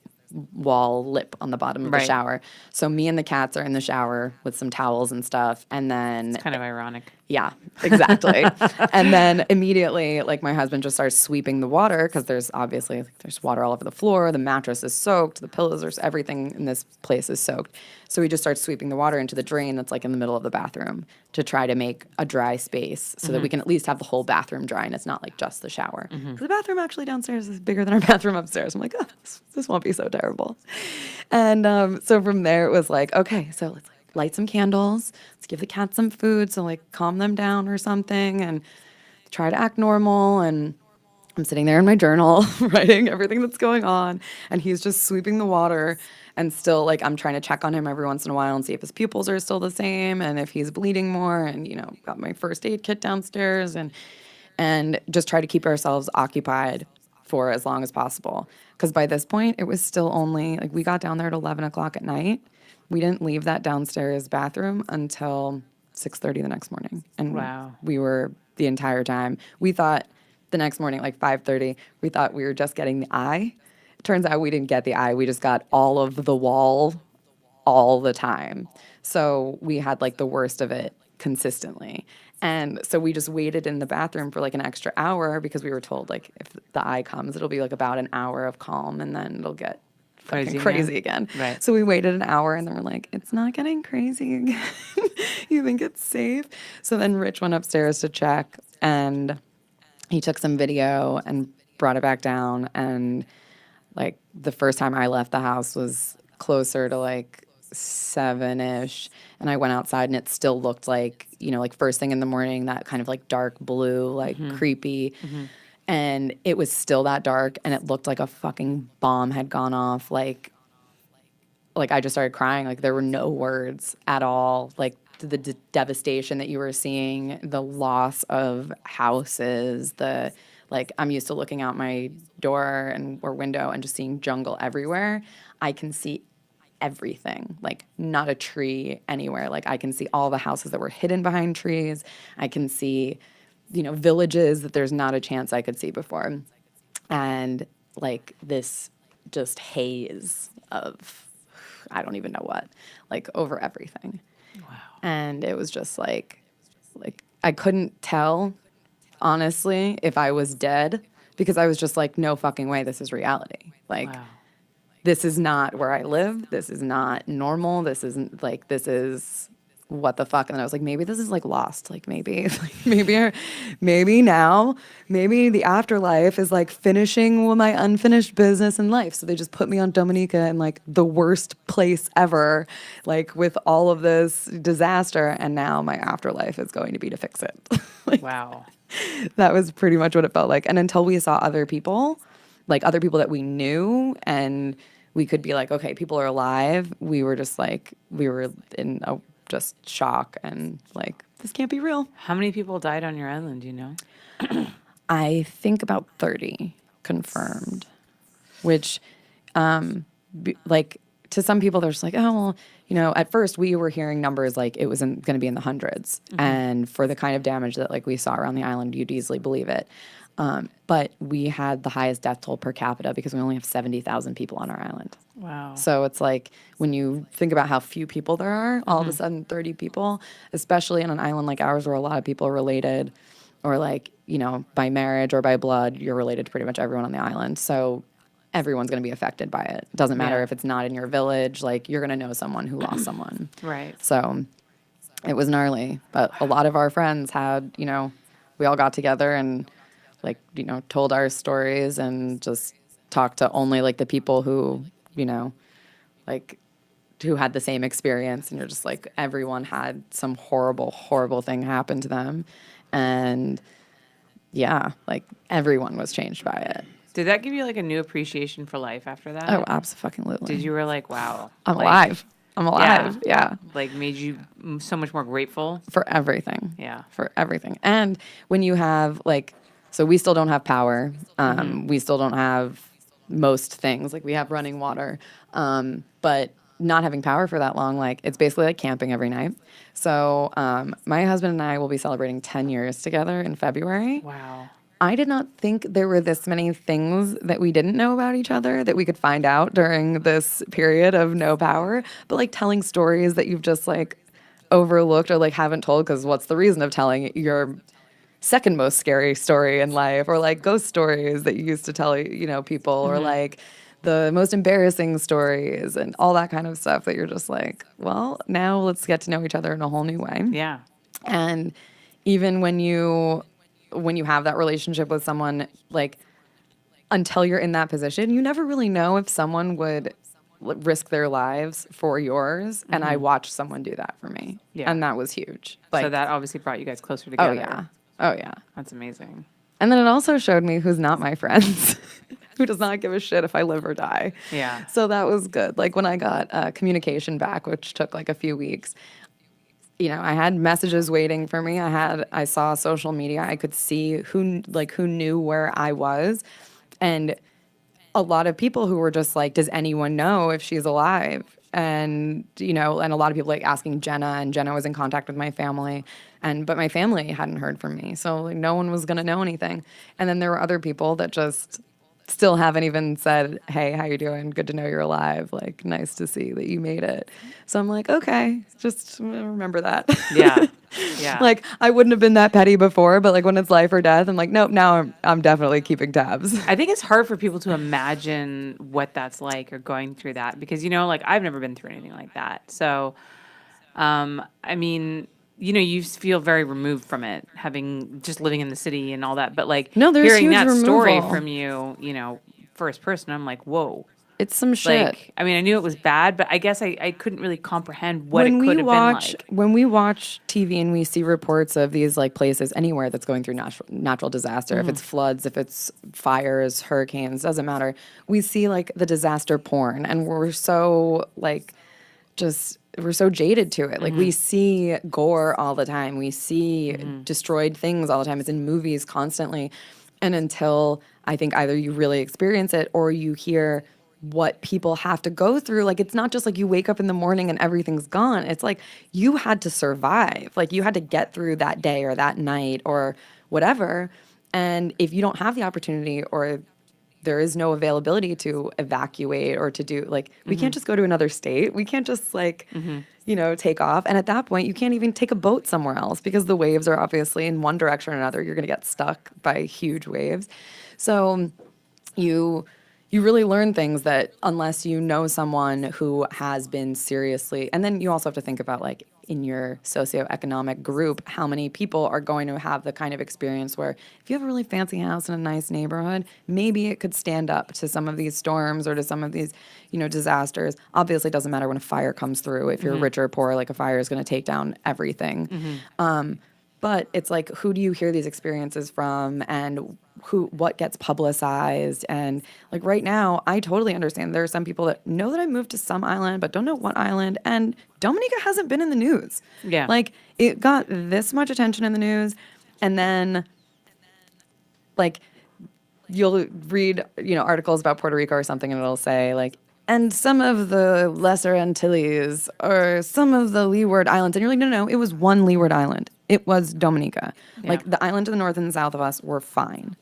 wall lip on the bottom of the shower. So me and the cats are in the shower with some towels and stuff, and then It's kind of ironic. yeah, exactly. And then immediately, like, my husband just starts sweeping the water because there's obviously there's water all over the floor. The mattress is soaked. The pillows are everything in this place is soaked. So he just starts sweeping the water into the drain that's like in the middle of the bathroom to try to make a dry space so that we can at least have the whole bathroom dry and it's not like just the shower. 'Cause the bathroom actually downstairs is bigger than our bathroom upstairs. I'm like, oh, this won't be so terrible. And so from there, it was like, okay, so let's like light some candles. Let's give the cats some food. So like calm them down or something and try to act normal. And I'm sitting there in my journal writing everything that's going on. And he's just sweeping the water. And still, like, I'm trying to check on him every once in a while and see if his pupils are still the same and if he's bleeding more. And, you know, got my first aid kit downstairs and just try to keep ourselves occupied for as long as possible. Because by this point, it was still only, like, we got down there at 11 o'clock at night. We didn't leave that downstairs bathroom until 6:30 the next morning. And Wow. we were the entire time. We thought the next morning, like 5:30, we thought we were just getting the eye. Turns out we didn't get the eye. We just got all of the wall all the time. So we had like the worst of it consistently. And so we just waited in the bathroom for like an extra hour because we were told like if the eye comes, it'll be like about an hour of calm and then it'll get fucking crazy again. Right. So we waited an hour and then we're like, it's not getting crazy again. You think it's safe? So then Rich went upstairs to check and he took some video and brought it back down. And like the first time I left the house was closer to like 7-ish. And I went outside and it still looked like, you know, like first thing in the morning, that kind of like dark blue, like creepy. And it was still that dark and it looked like a fucking bomb had gone off. Like I just started crying. Like there were no words at all. Like the devastation that you were seeing, the loss of houses, like I'm used to looking out my door and or window and just seeing jungle everywhere. I can see everything, like not a tree anywhere. Like I can see all the houses that were hidden behind trees. I can see, you know, villages that there's not a chance I could see before. And like this just haze of, I don't even know what, like over everything. Wow. And it was just like I couldn't tell, honestly, if I was dead because I was just like, no fucking way, this is reality. Like, Wow. This is not where I live. This is not normal. This isn't like, this is what the fuck. And I was like, maybe this is like Lost. Like maybe now, maybe the afterlife is like finishing my unfinished business in life. So they just put me on Dominica in like the worst place ever, like with all of this disaster. And now my afterlife is going to be to fix it. Like, Wow. that was pretty much what it felt like. And until we saw other people, like other people that we knew and we could be like, okay, people are alive. We were just like, we were in a just shock and like, this can't be real. How many people died on your island, do you know? I think about 30 confirmed, which like to some people they're just like, oh, well, you know, at first we were hearing numbers like it was going to be in the hundreds. And for the kind of damage that like we saw around the island, you'd easily believe it. But we had the highest death toll per capita because we only have 70,000 people on our island. Wow. So it's like when you think about how few people there are, all of a sudden 30 people, especially on an island like ours where a lot of people are related or like, you know, by marriage or by blood, you're related to pretty much everyone on the island. So everyone's going to be affected by it. It doesn't matter if it's not in your village, like you're going to know someone who lost someone. Right. So it was gnarly. But a lot of our friends had, you know, we all got together and like, you know, told our stories and just talked to only like the people who, you know, like who had the same experience. And you're just like, everyone had some horrible, horrible thing happen to them. And yeah, like everyone was changed by it. Did that give you like a new appreciation for life after that? Oh, absolutely. Did you were like, wow. I'm like, alive. I'm alive. Yeah. Like made you so much more grateful? For everything. Yeah. For everything. And when you have like, so we still don't have power. We still don't have most things. Like we have running water. But not having power for that long, like it's basically like camping every night. So my husband and I will be celebrating 10 years together in February. Wow. I did not think there were this many things that we didn't know about each other that we could find out during this period of no power. But like telling stories that you've just like overlooked or like haven't told, because what's the reason of telling your second most scary story in life, or like ghost stories that you used to tell, you know, people, or like the most embarrassing stories and all that kind of stuff that you're just like, well, now let's get to know each other in a whole new way. Yeah. And even when you have that relationship with someone, like until you're in that position, you never really know if someone would risk their lives for yours. And I watched someone do that for me. Yeah. And that was huge. So that obviously brought you guys closer oh, together. yeah. Oh, yeah. That's amazing. And then it also showed me who's not my friends, who does not give a shit if I live or die. Yeah. So that was good. Like when I got communication back, which took like a few weeks, you know, I had messages waiting for me. I saw social media. I could see who knew where I was. And a lot of people who were just like, does anyone know if she's alive? And, you know, and a lot of people like asking Jenna, and Jenna was in contact with my family. But my family hadn't heard from me. So like no one was going to know anything. And then there were other people that just still haven't even said, hey, how you doing? Good to know you're alive. Like, nice to see that you made it. So I'm like, okay, just remember that. Yeah. Yeah. Like, I wouldn't have been that petty before, but like when it's life or death, I'm like, nope, now I'm definitely keeping tabs. I think it's hard for people to imagine what that's like or going through that because, you know, like I've never been through anything like that. So, I mean, you know, you feel very removed from it, having just living in the city and all that. But like No, there's hearing huge that story removal. from you know, first person, I'm like, whoa. It's some shit. Like, I mean, I knew it was bad, but I guess I couldn't really comprehend what it could have been like. When we watch TV and we see reports of these like places anywhere that's going through natural disaster, if it's floods, if it's fires, hurricanes, doesn't matter. We see like the disaster porn, and we're so like we're so jaded to it. Like we see gore all the time. We see destroyed things all the time. It's in movies constantly. And until I think either you really experience it or you hear what people have to go through. Like, it's not just like you wake up in the morning and everything's gone. It's like you had to survive. Like, you had to get through that day or that night or whatever. And if you don't have the opportunity or there is no availability to evacuate or to do, like, we can't just go to another state. We can't just, like, you know, take off. And at that point, you can't even take a boat somewhere else because the waves are obviously in one direction or another. You're going to get stuck by huge waves. So you really learn things that unless you know someone who has been seriously, and then you also have to think about like in your socioeconomic group, how many people are going to have the kind of experience where if you have a really fancy house in a nice neighborhood, maybe it could stand up to some of these storms or to some of these, you know, disasters. Obviously, it doesn't matter when a fire comes through. If you're rich or poor, like a fire is going to take down everything. But it's like, who do you hear these experiences from, and what gets publicized? And like right now, I totally understand there are some people that know that I moved to some island, but don't know what island. And Dominica hasn't been in the news. Yeah. Like it got this much attention in the news, and then like you'll read, you know, articles about Puerto Rico or something, and it'll say like, and some of the Lesser Antilles or some of the Leeward Islands. And you're like, no, it was one Leeward Island. It was Dominica. Yeah. Like the island to the north and south of us were fine.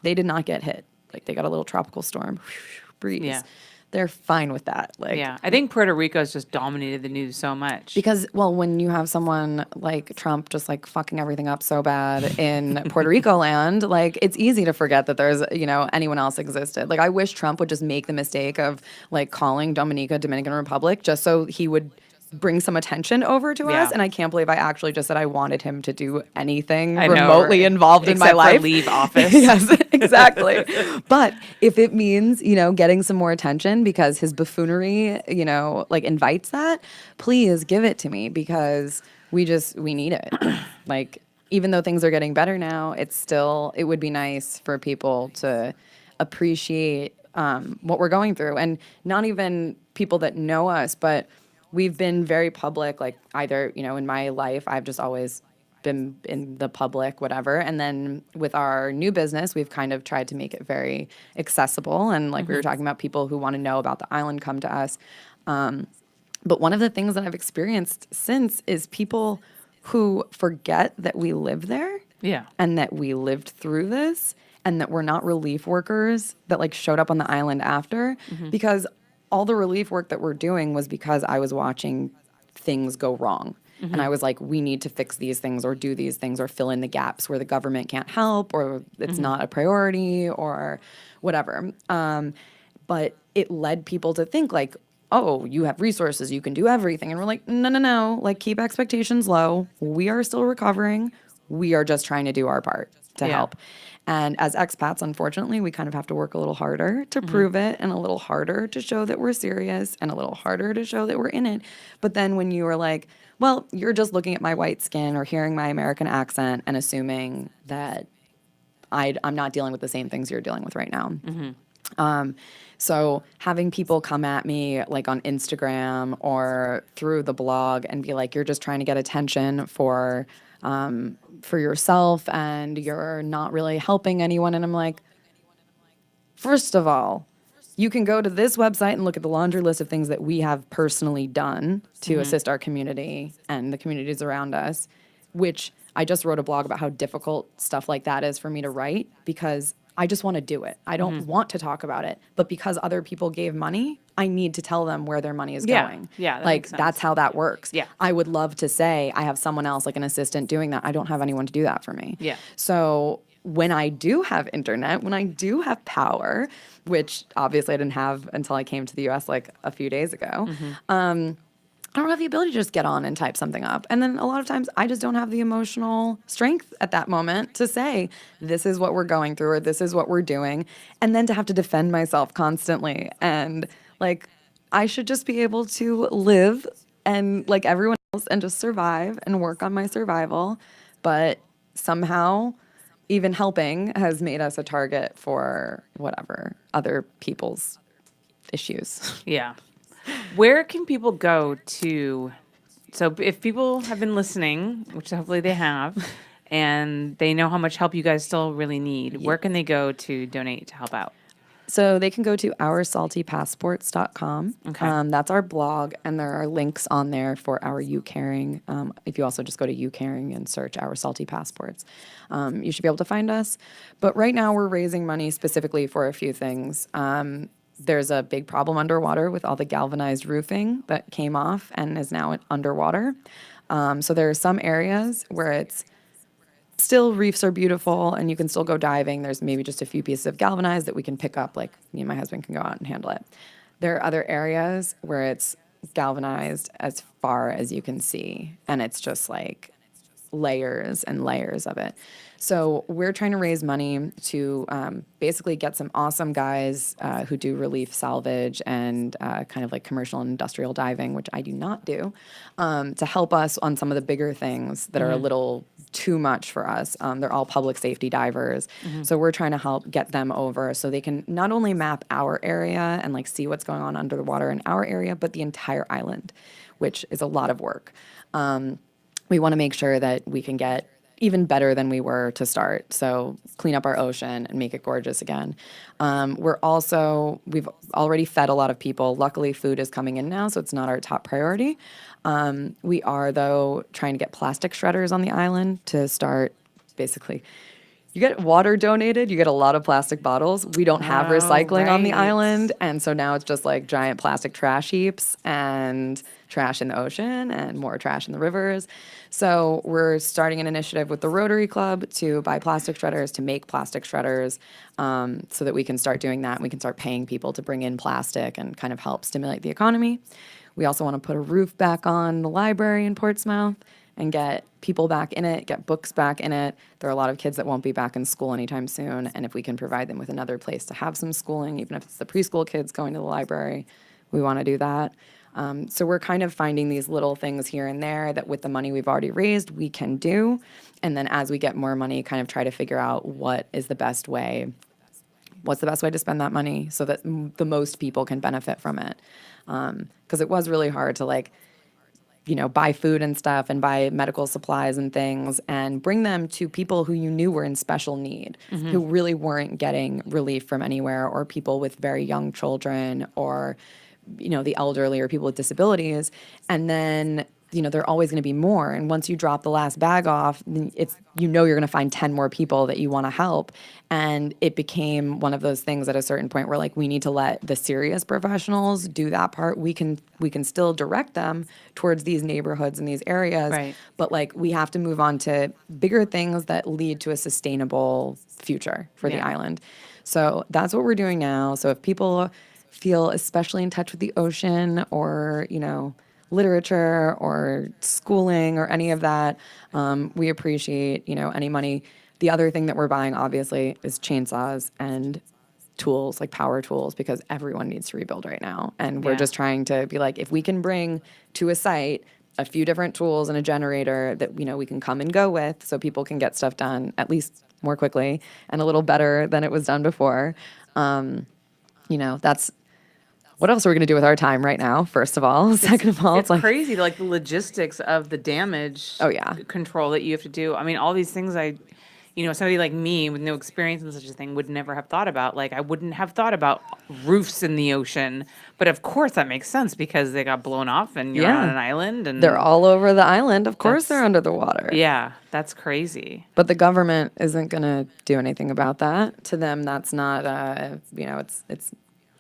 They did not get hit. Like they got a little tropical storm, breeze. Yeah. They're fine with that. Like, Yeah, I think Puerto Rico's just dominated the news so much. because, well, when you have someone like Trump just like fucking everything up so bad in Puerto Rico land, like it's easy to forget that there's, you know, anyone else existed. Like I wish Trump would just make the mistake of like calling Dominica Dominican Republic just so he would bring some attention over to Yeah. us. And I can't believe I actually just said I wanted him to do anything I know, remotely right? involved in my Except for life. leave office. Yes, exactly. But if it means, you know, getting some more attention because his buffoonery, you know, like invites that, please give it to me because we need it. Like, even though things are getting better now, it would be nice for people to appreciate what we're going through. And not even people that know us, but we've been very public, like either, you know, in my life, I've just always been in the public, whatever. And then with our new business, we've kind of tried to make it very accessible. And like we were talking about, people who want to know about the island come to us. But one of the things that I've experienced since is people who forget that we live there. Yeah. And that we lived through this, and that we're not relief workers that like showed up on the island after, because all the relief work that we're doing was because I was watching things go wrong. And I was like, we need to fix these things or do these things or fill in the gaps where the government can't help or it's not a priority or whatever. But it led people to think like, oh, you have resources, you can do everything. And we're like, no, like keep expectations low. We are still recovering. We are just trying to do our part. to Yeah. help. And as expats, unfortunately, we kind of have to work a little harder to prove it, and a little harder to show that we're serious, and a little harder to show that we're in it. But then when you are like, well, you're just looking at my white skin or hearing my American accent and assuming that I'm not dealing with the same things you're dealing with right now. So having people come at me like on Instagram or through the blog and be like, you're just trying to get attention for yourself and you're not really helping anyone. And I'm like, first of all, you can go to this website and look at the laundry list of things that we have personally done to assist our community and the communities around us, which I just wrote a blog about how difficult stuff like that is for me to write because I just want to do it. I don't want to talk about it. But because other people gave money, I need to tell them where their money is going. Yeah, that like makes sense. that's how that works. Yeah. I would love to say I have someone else, like an assistant doing that. I don't have anyone to do that for me. Yeah. So when I do have internet, when I do have power, which obviously I didn't have until I came to the US like a few days ago, I don't have the ability to just get on and type something up. And then a lot of times I just don't have the emotional strength at that moment to say, this is what we're going through or this is what we're doing. And then to have to defend myself constantly. And like, I should just be able to live and like everyone else and just survive and work on my survival. But somehow, even helping has made us a target for whatever other people's issues. Yeah. Where can people go to? So if people have been listening, which hopefully they have, and they know how much help you guys still really need, where can they go to donate to help out? So they can go to oursaltypassports.com. Okay. That's our blog, and there are links on there for our You Caring. If you also just go to You Caring and search Our Salty Passports, you should be able to find us. But right now we're raising money specifically for a few things. There's a big problem underwater with all the galvanized roofing that came off and is now underwater. So there are some areas where it's still reefs are beautiful and you can still go diving. There's maybe just a few pieces of galvanized that we can pick up, like me and my husband can go out and handle it. There are other areas where it's galvanized as far as you can see, and it's just like layers and layers of it. So we're trying to raise money to basically get some awesome guys who do relief salvage and kind of like commercial and industrial diving, which I do not do, to help us on some of the bigger things that are a little too much for us. They're all public safety divers. So we're trying to help get them over so they can not only map our area and like see what's going on under the water in our area, but the entire island, which is a lot of work. We want to make sure that we can get even better than we were to start. So clean up our ocean and make it gorgeous again. We've already fed a lot of people. Luckily, food is coming in now, so it's not our top priority. We are, though, trying to get plastic shredders on the island to start basically. You get water donated, you get a lot of plastic bottles. We don't have recycling on the right. island. And so now it's just like giant plastic trash heaps and trash in the ocean and more trash in the rivers. So we're starting an initiative with the Rotary Club to buy plastic shredders, to make plastic shredders, so that we can start doing that. And we can start paying people to bring in plastic and kind of help stimulate the economy. We also want to put a roof back on the library in Portsmouth and get people back in it, get books back in it. There are a lot of kids that won't be back in school anytime soon, and if we can provide them with another place to have some schooling, even if it's the preschool kids going to the library, we want to do that. So we're kind of finding these little things here and there that with the money we've already raised, we can do. And then as we get more money, kind of try to figure out what's the best way to spend that money so that the most people can benefit from it. Because it was really hard to buy food and stuff and buy medical supplies and things and bring them to people who you knew were in special need, who really weren't getting relief from anywhere, or people with very young children, or, the elderly, or people with disabilities. And then, there are always going to be more. And once you drop the last bag off, you're going to find 10 more people that you want to help. And it became one of those things at a certain point where we need to let the serious professionals do that part. We can still direct them towards these neighborhoods and these areas. Right. But we have to move on to bigger things that lead to a sustainable future for the island. So that's what we're doing now. So if people feel especially in touch with the ocean, or, literature or schooling or any of that, we appreciate, any money. The other thing that we're buying, obviously, is chainsaws and tools, like power tools, because everyone needs to rebuild right now. And we're Yeah. just trying to be like, if we can bring to a site a few different tools and a generator that, we can come and go with so people can get stuff done at least more quickly and a little better than it was done before. That's what else are we going to do with our time right now? First of all, second of all, It's crazy, like the logistics of the damage Oh, yeah. control that you have to do. I mean, all these things somebody like me with no experience in such a thing would never have thought about. Like, I wouldn't have thought about roofs in the ocean. But of course that makes sense because they got blown off and you're Yeah. on an island and they're all over the island. Of course, they're That's- under the water. yeah, that's crazy. But the government isn't going to do anything about that. To them, that's not, it's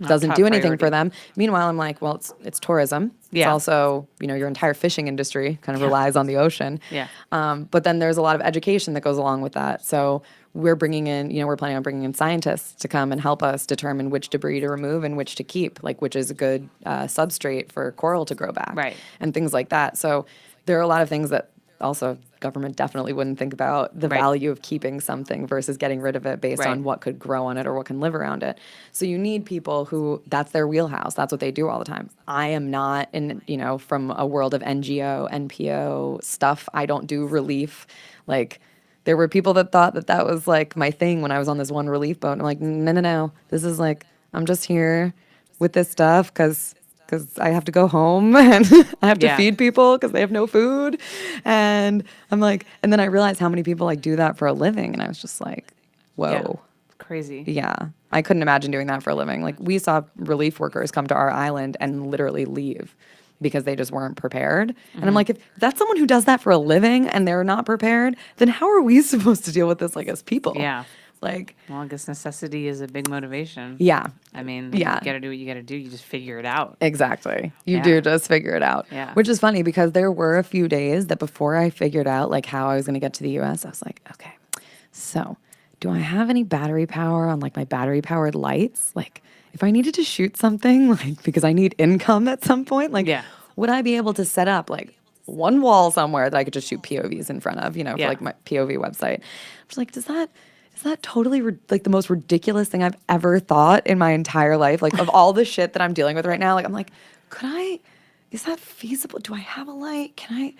doesn't top do anything for priority. them. Meanwhile, I'm like, well, it's tourism. It's Yeah. also, your entire fishing industry kind of relies on the ocean. Yeah. But then there's a lot of education that goes along with that. So we're bringing in, we're planning on bringing in scientists to come and help us determine which debris to remove and which to keep, like which is a good substrate for coral to grow back. Right. And things like that. So there are a lot of things that also government definitely wouldn't think about the Right. value of keeping something versus getting rid of it based Right. on what could grow on it or what can live around it. So you need people who that's their wheelhouse. That's what they do all the time. I am not in, from a world of NGO, NPO stuff. I don't do relief. Like there were people that thought that was like my thing when I was on this one relief boat. I'm like, no. This is like, I'm just here with this stuff because I have to go home and I have to Yeah. feed people because they have no food. And I'm like, and then I realized how many people like do that for a living. And I was just like, Yeah. whoa. Crazy. Yeah. I couldn't imagine doing that for a living. Like we saw relief workers come to our island and literally leave because they just weren't prepared. And I'm like, if that's someone who does that for a living and they're not prepared, then how are we supposed to deal with this like as people? Yeah. Like, Well, I guess necessity is a big motivation. yeah. I mean, Yeah. you got to do what you got to do. You just figure it out. Exactly. You Yeah. do just figure it out. Yeah. Which is funny because there were a few days that before I figured out like how I was going to get to the US, I was like, okay, so do I have any battery power on like my battery powered lights? Like if I needed to shoot something, like because I need income at some point, like Yeah. would I be able to set up like one wall somewhere that I could just shoot POVs in front of, for Yeah. like my POV website? I was like, is that totally like the most ridiculous thing I've ever thought in my entire life? Like of all the shit that I'm dealing with right now, like I'm like, is that feasible? Do I have a light? Can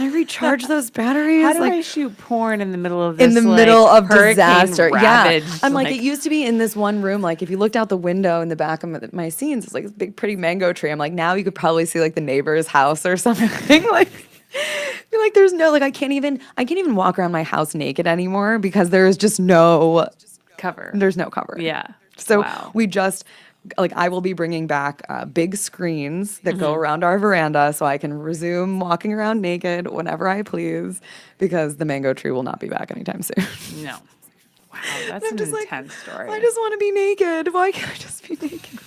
I recharge those batteries? How do like I shoot porn in the middle of this? in the middle of hurricane disaster? Yeah. ravaged, I'm like, it used to be in this one room. Like if you looked out the window in the back of my scenes, it's like this big pretty mango tree. I'm like, now you could probably see like the neighbor's house or something. Like you're like, there's no, like, I can't even walk around my house naked anymore because there's just cover. there's no cover. Yeah. So Wow. we just, like, I will be bringing back big screens that Mm-hmm. go around our veranda so I can resume walking around naked whenever I please because the mango tree will not be back anytime soon. No. Wow, that's I'm an just like, intense story. I just want to be naked. Why can't I just be naked?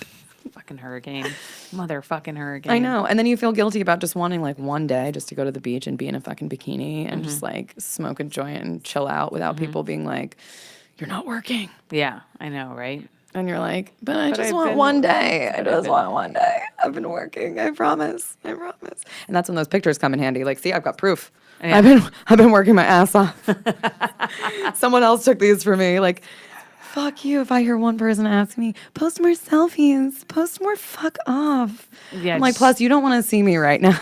Fucking hurricane. Motherfucking hurricane. I know. And then you feel guilty about just wanting like one day just to go to the beach and be in a fucking bikini and just like smoke a joint and chill out without people being like, you're not working. Yeah, I know, right? And you're like, but I just I've want been- one day. I just want one day. I've been working. I promise. I promise. And that's when those pictures come in handy. Like, see, I've got proof. Yeah. I've been working my ass off. Someone else took these for me. Like, fuck you if I hear one person ask me, post more selfies, post more, fuck off. Yeah, I'm like, just- plus you don't want to see me right now.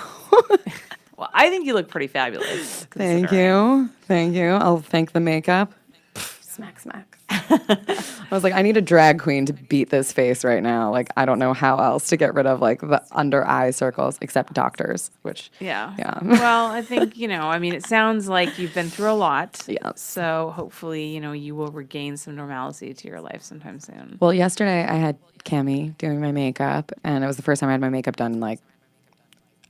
Well, I think you look pretty fabulous. Thank considering. you. Thank you. I'll thank the makeup. Smack, smack. I was like, I need a drag queen to beat this face right now. Like, I don't know how else to get rid of like the under eye circles except doctors, which Yeah. Yeah. Well, I think, I mean, it sounds like you've been through a lot. Yeah. So hopefully, you will regain some normalcy to your life sometime soon. Well, yesterday I had Cami doing my makeup, and it was the first time I had my makeup done in like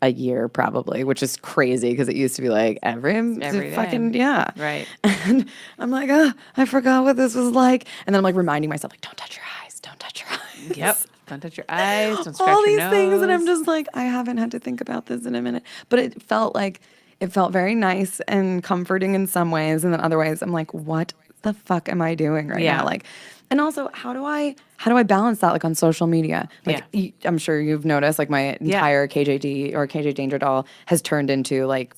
a year, probably, which is crazy because it used to be like every day. fucking yeah. Right. And I'm like, oh, I forgot what this was like, and then I'm like reminding myself, like, don't touch your eyes, don't touch your eyes. Yep. Don't touch your eyes. Don't scratch All your these things, and I'm nose. just like, I haven't had to think about this in a minute, but it felt very nice and comforting in some ways, and then other ways, I'm like, what the fuck am I doing right Yeah. now? Like, and also, how do I balance that like on social media? Like, Yeah. I'm sure you've noticed, like my entire KJD or KJ Danger doll has turned into like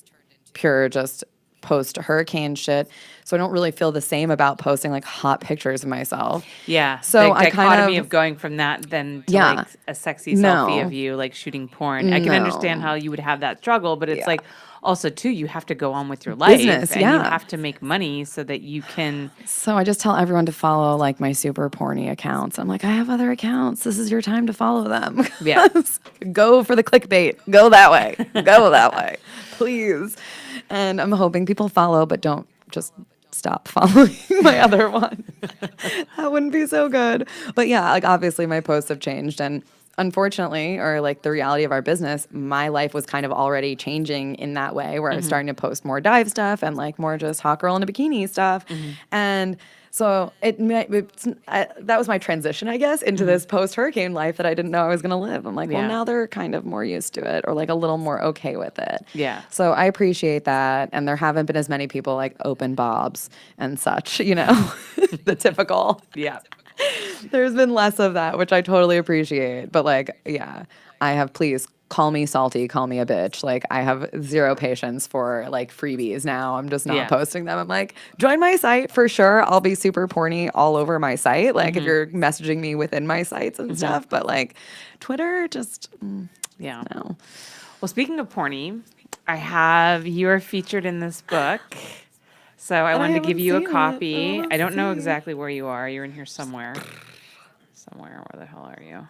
pure just post hurricane shit. so I don't really feel the same about posting like hot pictures of myself. Yeah. So the I kind dichotomy of of going from that then to Yeah. like a sexy No. selfie of you like shooting porn. I can understand No. how you would have that struggle, but it's Yeah. like also too you have to go on with your life Business, and you yeah. have to make money so that you can So I just tell everyone to follow like my super porny accounts. I'm like, I have other accounts. This is your time to follow them. Yeah. Go for the clickbait. Go that way. Go that way. Please. And I'm hoping people follow, but don't just stop following my other one. That wouldn't be so good. But yeah, like obviously my posts have changed, and unfortunately, or like the reality of our business, my life was kind of already changing in that way where I was starting to post more dive stuff and like more just hot girl in a bikini stuff. And so that was my transition, I guess, into this post-hurricane life that I didn't know I was going to live. I'm like, well, Yeah. now they're kind of more used to it or like a little more okay with it. Yeah. So I appreciate that. And there haven't been as many people like open bobs and such, you know, the typical. yeah. There's been less of that, which I totally appreciate. But like, yeah, I have, please call me salty, call me a bitch. Like, I have zero patience for like freebies now. I'm just not Yeah. posting them. I'm like, join my site for sure. I'll be super porny all over my site. Like, if you're messaging me within my sites and stuff. But like, Twitter, just Yeah. no. Well, speaking of porny, you are featured in this book. So I And I wanted to give haven't you a seen it. copy. I don't know see. exactly where you are. You're in here somewhere. Where the hell are you?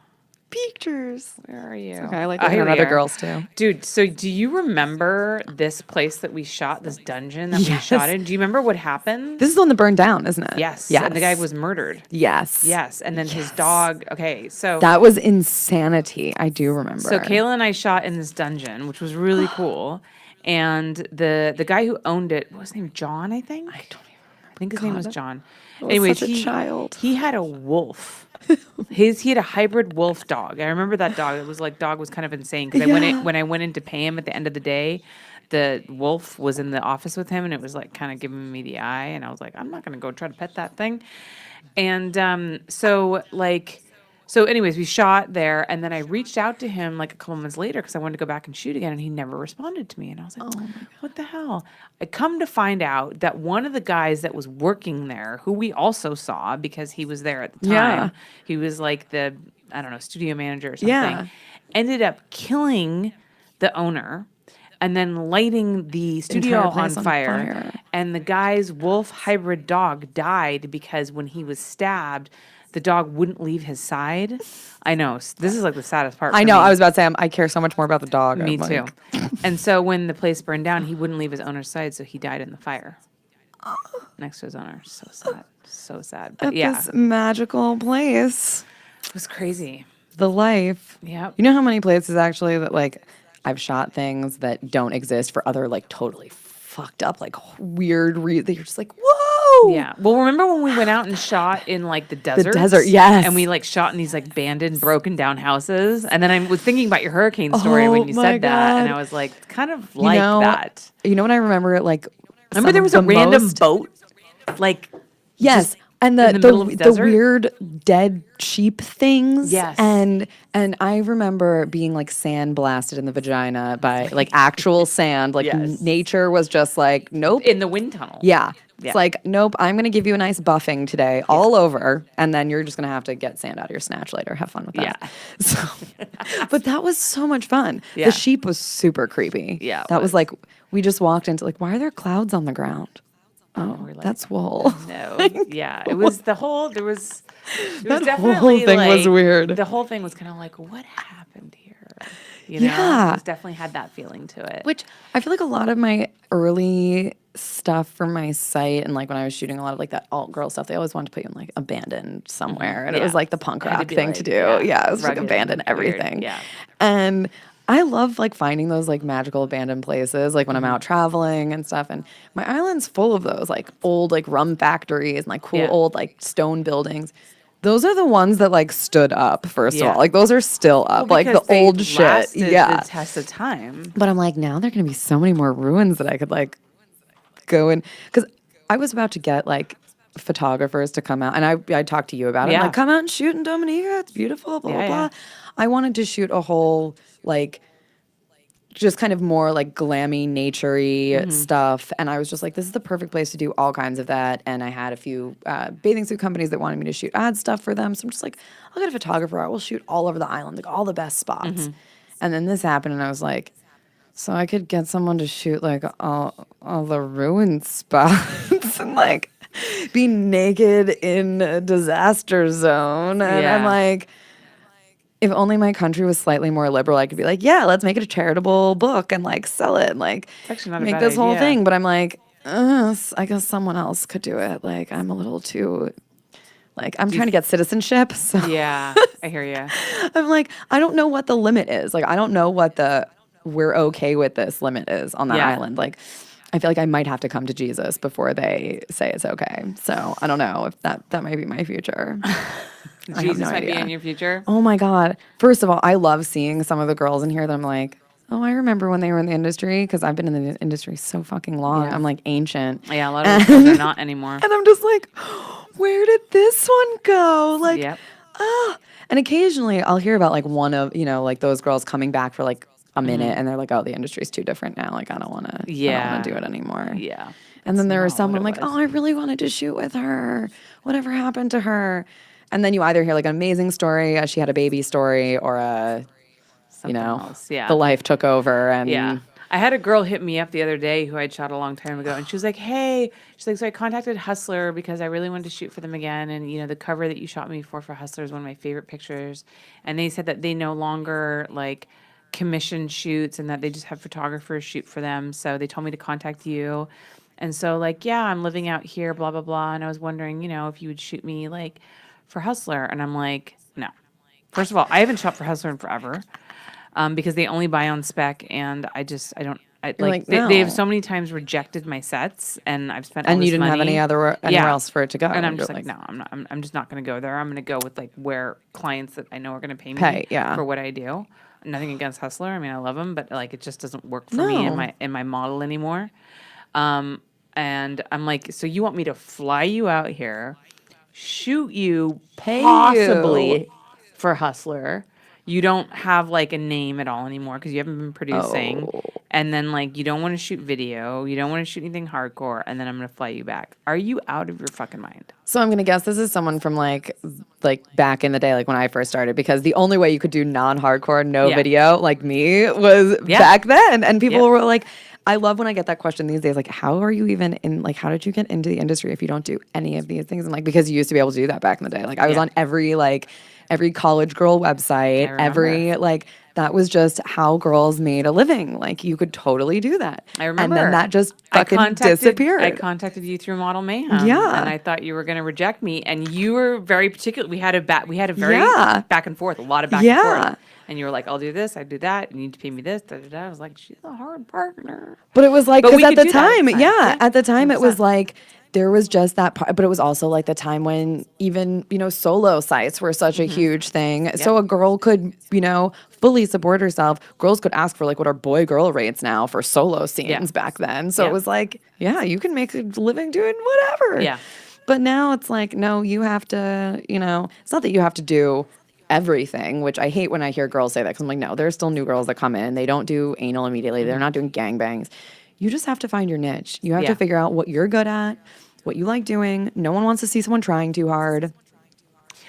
Pictures. Where are you? Okay, I like Oh, looking here at we other are. girls too. Dude, so do you remember this place that we shot, this dungeon that we Yes. shot in? Do you remember what happened? This is the one that burned down, isn't it? Yes. Yes. And the guy was murdered. Yes. Yes. And then his dog. Okay. So That was insanity. I do remember. So Kayla and I shot in this dungeon, which was really cool. And the guy who owned it, what was his name? John, I think? I don't even remember. I think his name was John. was Anyways, such a child. he had a wolf. He had a hybrid wolf dog. I remember that dog. It was like dog was kind of insane because when I went in to pay him at the end of the day, the wolf was in the office with him and it was like kind of giving me the eye, and I was like, I'm not gonna go try to pet that thing. And so anyways, we shot there, and then I reached out to him like a couple months later because I wanted to go back and shoot again, and he never responded to me. And I was like, what the hell? I come to find out that one of the guys that was working there, who we also saw because he was there at the time, Yeah. he was like the, I don't know, studio manager or something, Yeah. ended up killing the owner and then lighting the studio Entire on place on fire. fire. And the guy's wolf hybrid dog died because when he was stabbed, the dog wouldn't leave his side. I know. This is like the saddest part. I for know. me. I was about to say, I care so much more about the dog. Me I'm too. like, And so when the place burned down, he wouldn't leave his owner's side, so he died in the fire next to his owner. So sad. So sad. But at yeah, this magical place, it was crazy. the life. Yep. You know how many places actually that like I've shot things that don't exist for other like totally fucked up like weird that you're just like, whoa. Yeah. Well, remember when we went out and shot in like the desert? desert, yes. And we like shot in these like abandoned, broken down houses. And then I was thinking about your hurricane story when you my said that, and God. I was like, kind of like know, that. You know what I remember? It like Remember some there of was a the random most- boat, like Yes. just And in the middle of the desert? weird dead sheep things. Yes. And I remember being like sandblasted in the vagina by like actual sand. Like Yes. nature was just like, nope. in the wind tunnel. Yeah. Yeah. It's like, nope, I'm going to give you a nice buffing today all over. And then you're just going to have to get sand out of your snatch later. Have fun with that. Yeah. So, but that was so much fun. Yeah. The sheep was super creepy. Yeah, it That was was. like, we just walked into like, why are there clouds on the ground? Oh, we're like, that's wool. No. Yeah. It was the whole, there was That definitely whole thing was like- weird. The whole thing was kind of like, what happened here? You know? Yeah. It was definitely had that feeling to it. Which I feel like a lot of my early stuff for my site and like when I was shooting a lot of like that alt girl stuff, they always wanted to put you in like abandoned somewhere. And it was Yeah. like the punk It had to rock be, thing like, to do. yeah, Yeah, it was like rugged, abandon weird, everything. yeah. And I love like finding those like magical abandoned places, like when I'm out traveling and stuff. And my island's full of those like old like rum factories and like cool Yeah. old like stone buildings. Those are the ones that like stood up, first of Yeah. all. Like those are still up. like the Because they old shit. lasted Yeah. The test of time. But I'm like, now there are going to be so many more ruins that I could like go in. Because I was about to get like photographers to come out. And I talked to you about it. Yeah. Like, come out and shoot in Dominica. It's beautiful, blah, Yeah, blah, yeah. blah. I wanted to shoot a whole like just kind of more like glammy, naturey stuff. And I was just like, this is the perfect place to do all kinds of that. And I had a few bathing suit companies that wanted me to shoot ad stuff for them. So I'm just like, I'll get a photographer. I will shoot all over the island, like all the best spots. And then this happened, and I was like, so I could get someone to shoot like all the ruined spots and like be naked in a disaster zone. And I'm like, if only my country was slightly more liberal, I could be like, yeah, let's make it a charitable book and like sell it and like make this whole thing. But I'm like, I guess someone else could do it. Like, I'm a little too, like, I'm trying to get citizenship. So Yeah, I hear you. I'm like, I don't know what the limit is. Like, I don't know what the we're okay with this limit is on that island. Like, I feel like I might have to come to Jesus before they say it's okay. So I don't know if that might be my future. Jesus might be in your future. Oh my God. First of all, I love seeing some of the girls in here that I'm like, oh, I remember when they were in the industry, because I've been in the industry so fucking long. Yeah. I'm like ancient. Yeah, a lot of those girls are not anymore. And I'm just like, where did this one go? Like, And occasionally I'll hear about like one of, like those girls coming back for like a minute and they're like, oh, the industry's too different now. Like, I don't want to do it anymore. Yeah. And then there was someone like, oh, I really wanted to shoot with her. Whatever happened to her? And then you either hear like an amazing story, she had a baby story, or Something else. the life took over. And I had a girl hit me up the other day who I'd shot a long time ago, and she was like, hey, she's like, so I contacted Hustler because I really wanted to shoot for them again. And, the cover that you shot me for Hustler is one of my favorite pictures. And they said that they no longer like commission shoots and that they just have photographers shoot for them. So they told me to contact you. And so like, yeah, I'm living out here, blah, blah, blah. And I was wondering, if you would shoot me like for Hustler. And I'm like, no. First of all, I haven't shot for Hustler in forever. Because they only buy on spec, and I don't. They have so many times rejected my sets, and I've spent all and this you didn't money. have anywhere else for it to go. And I'm just like, no, I'm just not going to go there. I'm going to go with like where clients that I know are going to pay me for what I do. Nothing against Hustler. I mean, I love them, but like it just doesn't work for me in my model anymore. And I'm like, so you want me to fly you out here, shoot you, pay possibly you for Hustler? You don't have like a name at all anymore because you haven't been producing. And then like you don't want to shoot video. You don't want to shoot anything hardcore. And then I'm going to fly you back. Are you out of your fucking mind? So I'm going to guess this is someone from like back in the day, like when I first started, because the only way you could do non-hardcore, no video like me was back then. And people were like, I love when I get that question these days, like, how are you even in, like, how did you get into the industry if you don't do any of these things? And like, because you used to be able to do that back in the day. Like I was on every college girl website, that was just how girls made a living. Like you could totally do that. I remember. And then that just fucking disappeared. I contacted you through Model Mayhem. Yeah. And I thought you were going to reject me. And you were very particular. We had a very back and forth, a lot of back and forth. And you were like, I'll do this, I do that. You need to pay me this. Da, da, da. I was like, she's a hard partner. But it was like, because at the time, at the time it was like, there was just that part, but it was also like the time when even, solo sites were such a huge thing. Yep. So a girl could, fully support herself. Girls could ask for like what are boy-girl rates now for solo scenes back then. So it was like, you can make a living doing whatever. Yeah. But now it's like, no, you have to, it's not that you have to do everything, which I hate when I hear girls say that, because I'm like, no, there's still new girls that come in. They don't do anal immediately. They're not doing gangbangs. You just have to find your niche. You have to figure out what you're good at, what you like doing. No one wants to see someone trying too hard.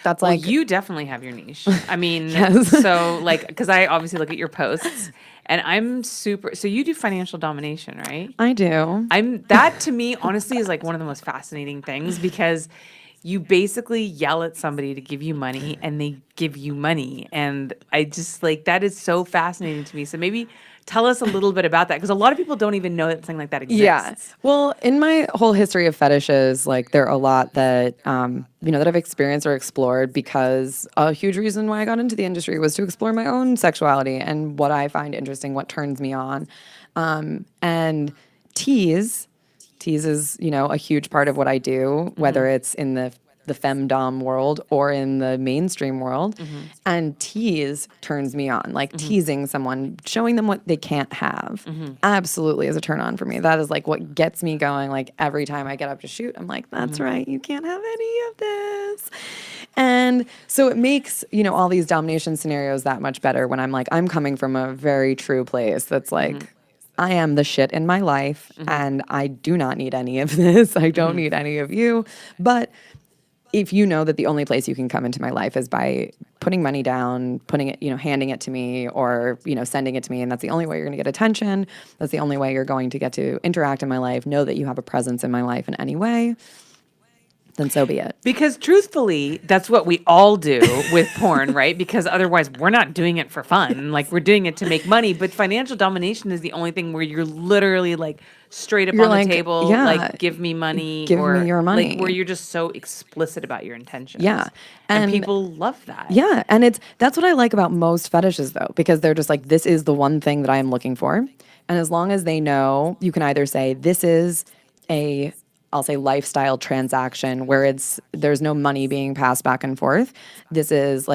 That's like, you definitely have your niche. I mean, so like, because I obviously look at your posts, and I'm super. So you do financial domination, right? I do. That to me, honestly, is like one of the most fascinating things, because you basically yell at somebody to give you money and they give you money. And I just like, that is so fascinating to me. So maybe tell us a little bit about that, because a lot of people don't even know that something like that exists. Yeah. Well, in my whole history of fetishes, like there are a lot that, that I've experienced or explored, because a huge reason why I got into the industry was to explore my own sexuality and what I find interesting, what turns me on. And tease is, a huge part of what I do, whether it's in the the femdom world or in the mainstream world. And tease turns me on. Like teasing someone, showing them what they can't have, absolutely is a turn on for me. That is like what gets me going. Like every time I get up to shoot, I'm like, that's right, you can't have any of this. And so it makes, you know, all these domination scenarios that much better when I'm like, I'm coming from a very true place that's like, I am the shit in my life and I do not need any of this. I don't need any of you. But if you know that the only place you can come into my life is by putting money down, putting it, you know, handing it to me or, you know, sending it to me, and that's the only way you're going to get attention, that's the only way you're going to get to interact in my life, know that you have a presence in my life in any way, then so be it. Because truthfully, that's what we all do with porn, right? Because otherwise we're not doing it for fun. Like we're doing it to make money. But financial domination is the only thing where you're literally like straight up You're on like, the table, yeah, like give me money. give me your money. Like where you're just so explicit about your intentions. Yeah. And people love that. Yeah. And that's what I like about most fetishes though, because they're just like, this is the one thing that I am looking for. And as long as they know, you can either say, this is I'll say lifestyle transaction where there's no money being passed back and forth. This is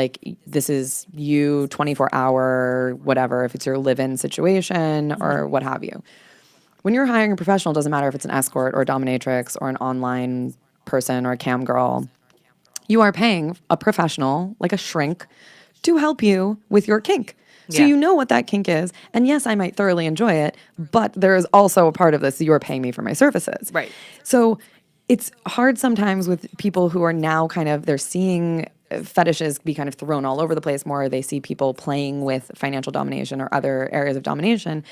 you 24-hour, whatever, if it's your live-in situation or what have you. When you're hiring a professional, it doesn't matter if it's an escort or a dominatrix or an online person or a cam girl. You are paying a professional, like a shrink, to help you with your kink. So Yeah. you know what that kink is. And yes, I might thoroughly enjoy it, but there is also a part of this, you're paying me for my services. Right. So it's hard sometimes with people who are now they're seeing fetishes be kind of thrown all over the place more. They see people playing with financial domination or other areas of domination.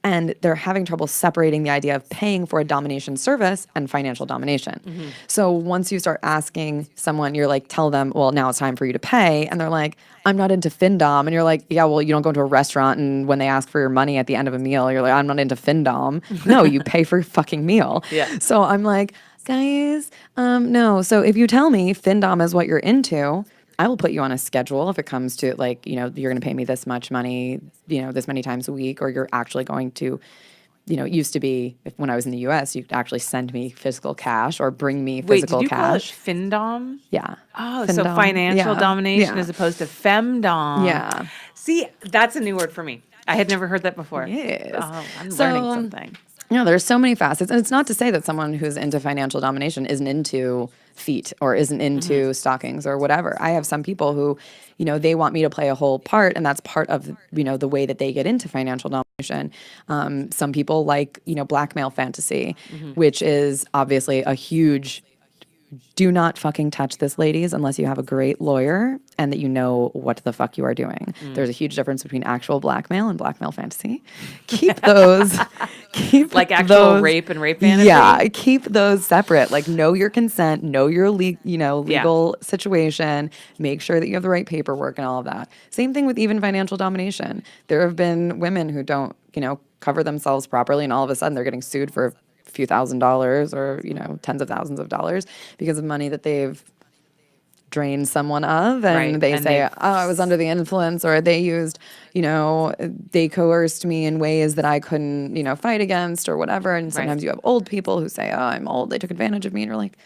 And they're having trouble separating the idea of paying for a domination service and financial domination. So once you start asking someone, you're like, tell them, well, now it's time for you to pay. And they're like, I'm not into FinDom. And you're like, yeah, well, you don't go into a restaurant and when they ask for your money at the end of a meal, you're like, I'm not into FinDom. No, you pay for your fucking meal. Yeah. So I'm like, guys, no. So if you tell me FinDom is what you're into, I will put you on a schedule if it comes to like, you know, you're going to pay me this much money, you know, this many times a week, or you're actually going to, you know, it used to be when I was in the US, you could actually send me physical cash or bring me physical Wait, did you call it cash. FinDom? Yeah. Oh, so FinDom. financial Yeah. domination Yeah. as opposed to femdom. Yeah. See, that's a new word for me. I had never heard that before. Yes. Oh, I'm So, learning something. Yeah, there's so many facets. And it's not to say that someone who's into financial domination isn't into feet or isn't into stockings or whatever. I have some people who, you know, they want me to play a whole part, and that's part of, you know, the way that they get into financial domination. Some people like, you know, blackmail fantasy, which is obviously a huge do not fucking touch this, ladies, unless you have a great lawyer and that you know what the fuck you are doing. There's a huge difference between actual blackmail and blackmail fantasy. Keep those. Like actual rape and rape fantasy? Yeah, keep those separate. Like, know your consent, know your legal situation, make sure that you have the right paperwork and all of that. Same thing with even financial domination. There have been women who don't, you know, cover themselves properly, and all of a sudden they're getting sued for few $1,000s or, you know, tens of thousands of dollars because of money that they've drained someone of. And they say, oh, I was under the influence, or they used, you know, they coerced me in ways that I couldn't, you know, fight against or whatever. And sometimes you have old people who say, oh, I'm old, they took advantage of me. And you're like,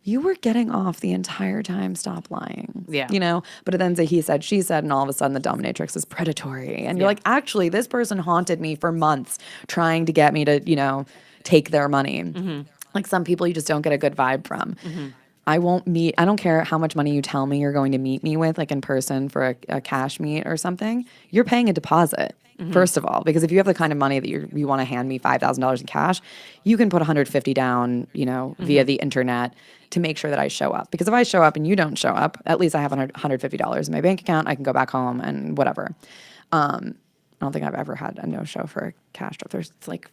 you were getting off the entire time. Stop lying. Yeah. You know, but it then say he said, she said, and all of a sudden the dominatrix is predatory. And you're like, actually, this person haunted me for months trying to get me to, you know, take their money. Like some people you just don't get a good vibe from. I don't care how much money you tell me you're going to meet me with, like in person for a cash meet or something. You're paying a deposit, first of all, because if you have the kind of money that you want to hand me $5,000 in cash, you can put $150 down, you know, via the internet to make sure that I show up. Because if I show up and you don't show up, at least I have $150 in my bank account. I can go back home and whatever. I don't think I've ever had a no-show for a cash trip. It's like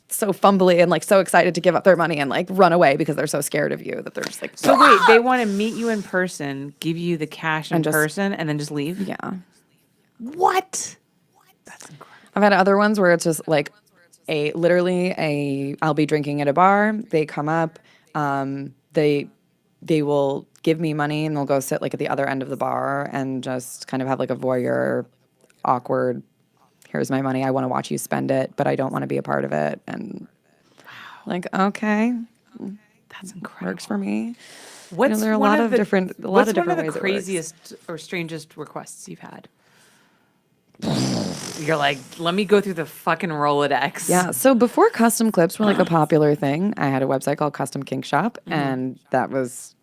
so fumbly and like so excited to give up their money and like run away because they're so scared of you that they're just like, so wait, they want to meet you in person, give you the cash in person, and then just leave? Yeah. What? That's incredible. I've had other ones where it's just like I'll be drinking at a bar. They come up, they will give me money and they'll go sit like at the other end of the bar and just kind of have like a voyeur, awkward, here's my money, I want to watch you spend it, but I don't want to be a part of it. And like, okay, that's incredible. works for me. What's there are a one lot of of the, different what's one of ways the it works. craziest or strangest requests you've had? You're like, let me go through the fucking Rolodex. Yeah. So before custom clips were like a popular thing, I had a website called Custom Kink Shop, and that was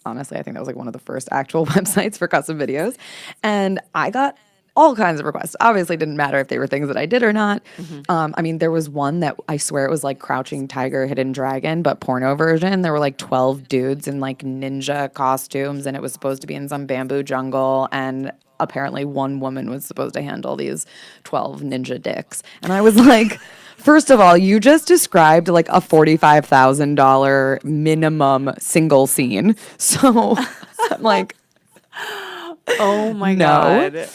honestly, I think that was like one of the first actual websites for custom videos, and I got all kinds of requests. Obviously, didn't matter if they were things that I did or not. I mean, there was one that I swear it was like Crouching Tiger, Hidden Dragon, but porno version. There were like 12 dudes in like ninja costumes, and it was supposed to be in some bamboo jungle, and apparently one woman was supposed to handle these 12 ninja dicks. And I was like, first of all, you just described like a $45,000 minimum single scene. So I'm like, Oh my no. God.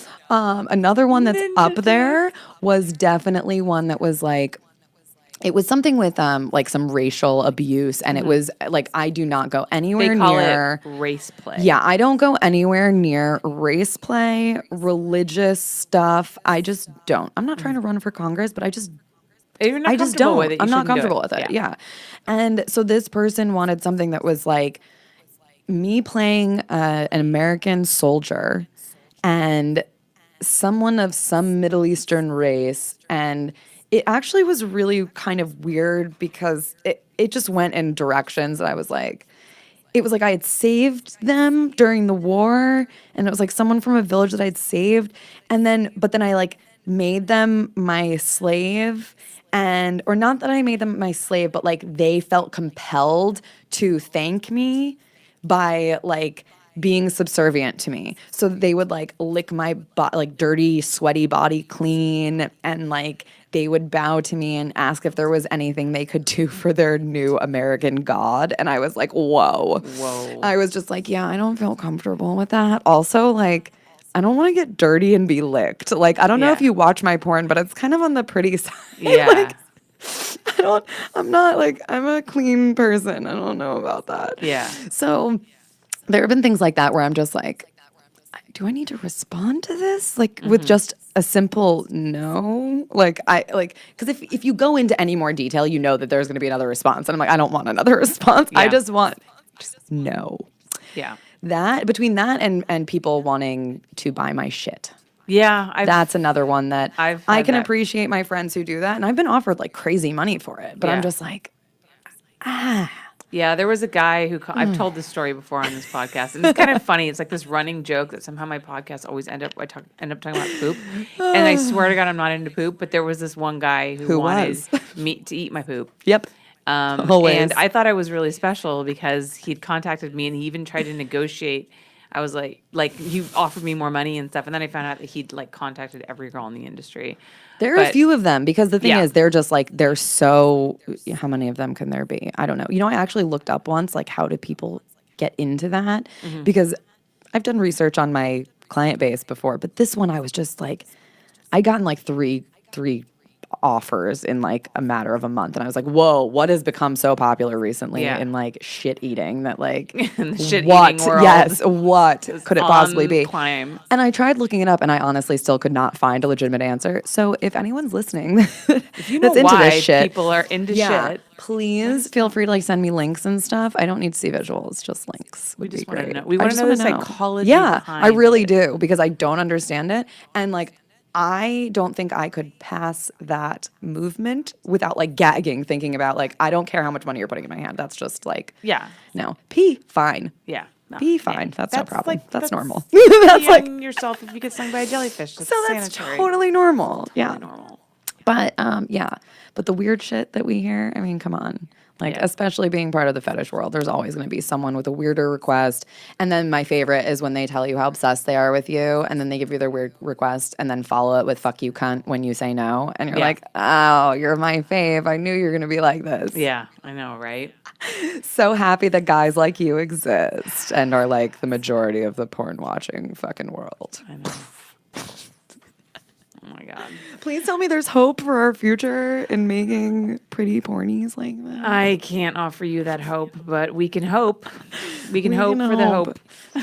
Another one that's Ninja up there was definitely one that was like, it was something with like some racial abuse, and it was like, I do not go anywhere They call near it race play. Yeah, I don't go anywhere near race play, religious stuff. I just don't. I'm not trying to run for Congress, but I just If you're not I just comfortable don't. with it, you I'm not shouldn't do comfortable with it. Yeah. And so this person wanted something that was like me playing an American soldier and someone of some Middle Eastern race. And it actually was really kind of weird because it just went in directions that I was like, it was like I had saved them during the war, and it was like someone from a village that I'd saved, but then I like made them my slave, or not that I made them my slave, but like they felt compelled to thank me by like being subservient to me. So they would like lick my like dirty, sweaty body clean, and like they would bow to me and ask if there was anything they could do for their new American god. And I was like, whoa. Whoa. I was just like, yeah, I don't feel comfortable with that. Also, like, I don't want to get dirty and be licked. Like, I don't know if Yeah. you watch my porn, but it's kind of on the pretty side. Yeah. Like, I'm not like, I'm a clean person. I don't know about that. Yeah. So there have been things like that where I'm just like, do I need to respond to this? Like with just a simple no? Like because if you go into any more detail, you know that there's going to be another response. And I'm like, I don't want another response. I Yeah. just want no. Yeah. That between that and people wanting to buy my shit. Yeah. That's another one that I've I had can that. appreciate my friends who do that. And I've been offered like crazy money for it. But Yeah. I'm just like, Yeah, there was a guy who I've told this story before on this podcast, and it's kind of funny. It's like this running joke that somehow my podcasts always end up talking about poop, and I swear to God I'm not into poop. But there was this one guy who wanted was? me to eat my poop. yep. Always. And I thought I was really special because he'd contacted me and he even tried to negotiate. I was like he offered me more money and stuff, and then I found out that he'd like contacted every girl in the industry. There are a But- few of them because the thing Yeah. is, they're just like, they're so, how many of them can there be? I don't know. You know, I actually looked up once, like, how do people get into that? Because I've done research on my client base before, but this one I was just like, I gotten like three offers in like a matter of a month. And I was like, whoa, what has become so popular recently Yeah. in like shit eating that like, In the shit what? eating world. Yes, what could it possibly on be? climb. And I tried looking it up, and I honestly still could not find a legitimate answer. So if anyone's listening If you know that's into why this shit, people are into shit, please feel free to like send me links and stuff. I don't need to see visuals, just links. We would just be wanna great. know- we I wanna just know the wanna psychology Yeah, I behind really it. do because I don't understand it, and like I don't think I could pass that movement without like gagging, thinking about like I don't care how much money you're putting in my hand. That's just like Yeah. no pee fine. Yeah. No, Be yeah. fine. That's no problem. That's normal. That's That's like yourself if you get stung by a jellyfish. That's so that's sanitary. totally normal. Yeah. normal. But yeah. But the weird shit that we hear, I mean, come on. Like, Yeah. especially being part of the fetish world, there's always going to be someone with a weirder request. And then my favorite is when they tell you how obsessed they are with you, and then they give you their weird request, and then follow it with "fuck you, cunt" when you say no, and you're Yeah. like, "Oh, you're my fave. I knew you were going to be like this." Yeah, I know, right? So happy that guys like you exist and are like the majority of the porn watching fucking world. I know. Oh my God. Please tell me there's hope for our future in making pretty pornies like that. I can't offer you that hope, but we can hope. We can hope can for the hope.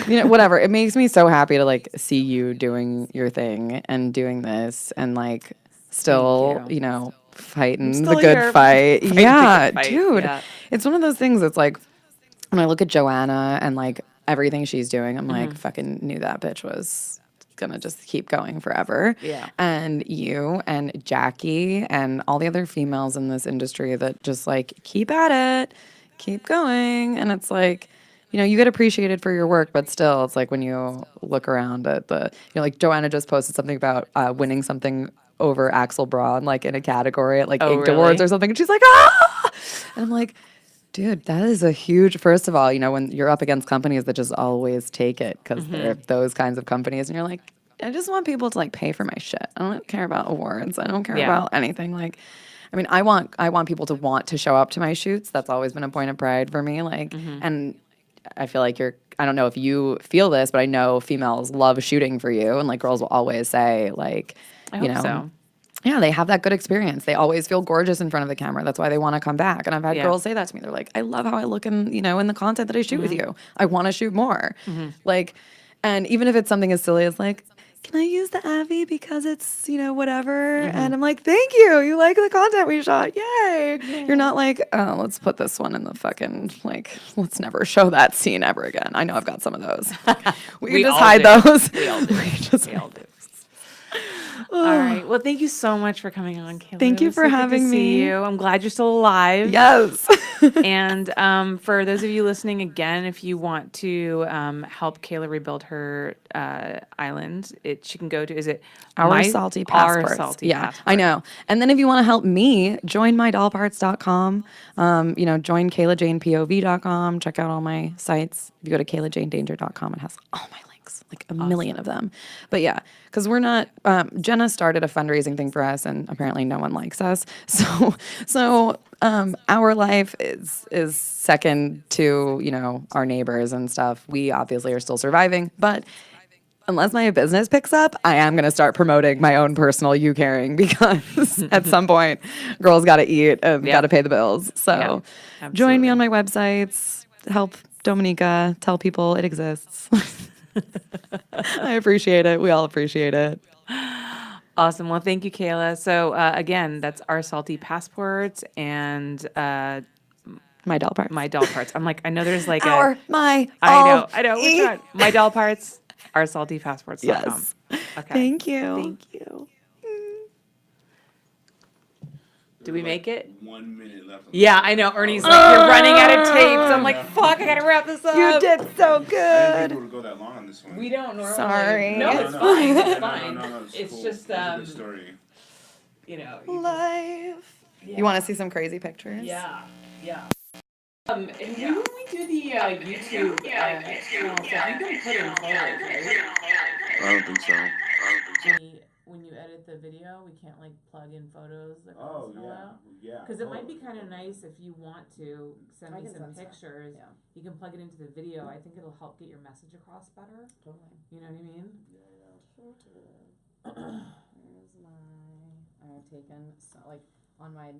You know, whatever. It makes me so happy to like see you doing your thing and doing this and like still, Thank you. you know, fighting still the good here. fight. Fighting the Yeah, good fight, dude. yeah. It's one of those things that's like when I look at Joanna and like everything she's doing, I'm like, fucking knew that bitch was gonna just keep going forever. Yeah. And you and Jackie and all the other females in this industry that just like keep at it, keep going. And it's like, you know, you get appreciated for your work, but still, it's like when you look around at like Joanna just posted something about winning something over Axel Braun, like in a category at like Oh, Inked Awards really? or something. And she's like, ah! And I'm like, dude, that is a huge, first of all, you know, when you're up against companies that just always take it because they're those kinds of companies and you're like, I just want people to like pay for my shit. I don't care about awards. I don't care Yeah. about anything. Like, I mean, I want people to want to show up to my shoots. That's always been a point of pride for me. Like, and I feel like I don't know if you feel this, but I know females love shooting for you. And like girls will always say like, I you hope know, so. yeah, they have that good experience. They always feel gorgeous in front of the camera. That's why they want to come back. And I've had Yeah. girls say that to me. They're like, I love how I look in, you know, in the content that I shoot with you. I want to shoot more. Like, and even if it's something as silly as like, can I use the Avi because it's, you know, whatever? And I'm like, thank you. You like the content we shot. Yay. You're not like, oh, let's put this one in the fucking, like, let's never show that scene ever again. I know I've got some of those. We We can just all hide do. those. We all do. We just We all do. All right. Well, thank you so much for coming on, Kayla. Thank It you was for so good to having see me. you. I'm glad you're still alive. Yes. And for those of you listening again, if you want to help Kayla rebuild her island, she can go to, is it Our Salty Passports. Our Salty Yeah, Passports. I know. And then if you want to help me, join mydollparts.com. You know, join KaylaJanePOV.com. Check out all my sites. If you go to KaylaJaneDanger.com, it has all my links, like a million of them. But yeah, because we're not, Jenna started a fundraising thing for us and apparently no one likes us. So our life is second to, you know, our neighbors and stuff. We obviously are still surviving, but unless my business picks up, I am going to start promoting my own personal you caring because at some point, girls got to eat and got to pay the bills. So join me on my websites, help Dominica, tell people it exists. I appreciate it. We all appreciate it. Awesome. Well, thank you, Kayla. So again, that's Our Salty Passports and My doll parts. My Doll Parts. I'm like, I know there's like Our, my, I all, know. Which one? My Doll Parts, oursaltypassports.com. Yes. Okay. Thank you. Thank you. Do we make it? 1 minute left. Yeah, I know. Ernie's like, you're running out of tapes. I'm like, fuck, I gotta wrap this up. You did so I didn't good. think it would go that long on this one. We don't normally. Sorry. No, No, it's no. fine. It's No, fine. no, It's cool. just, It's a good story. you know. Life. You want to see some crazy pictures? Yeah. And when we do the YouTube channel stuff, you can put in photos, right? I don't think so. When you edit the video, we can't like plug in photos like Oh, once in a while. yeah. Because it might be kind of nice if you want to send me some pictures. Yeah. You can plug it into the video. I think it'll help get your message across better. Totally. You know what I mean? Here's I have taken on my.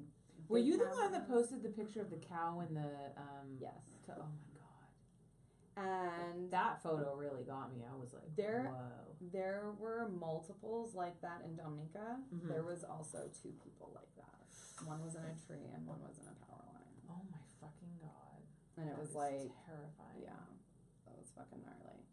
Were you the one that posted the picture of the cow and the Yes. oh my god. And That photo really got me. I was like, There- whoa. there were multiples like that in Dominica. Mhm. There was also 2 people like that. One was in a tree and one was in a power line. Oh my fucking god. And it That was is like, terrifying. yeah, that was fucking gnarly.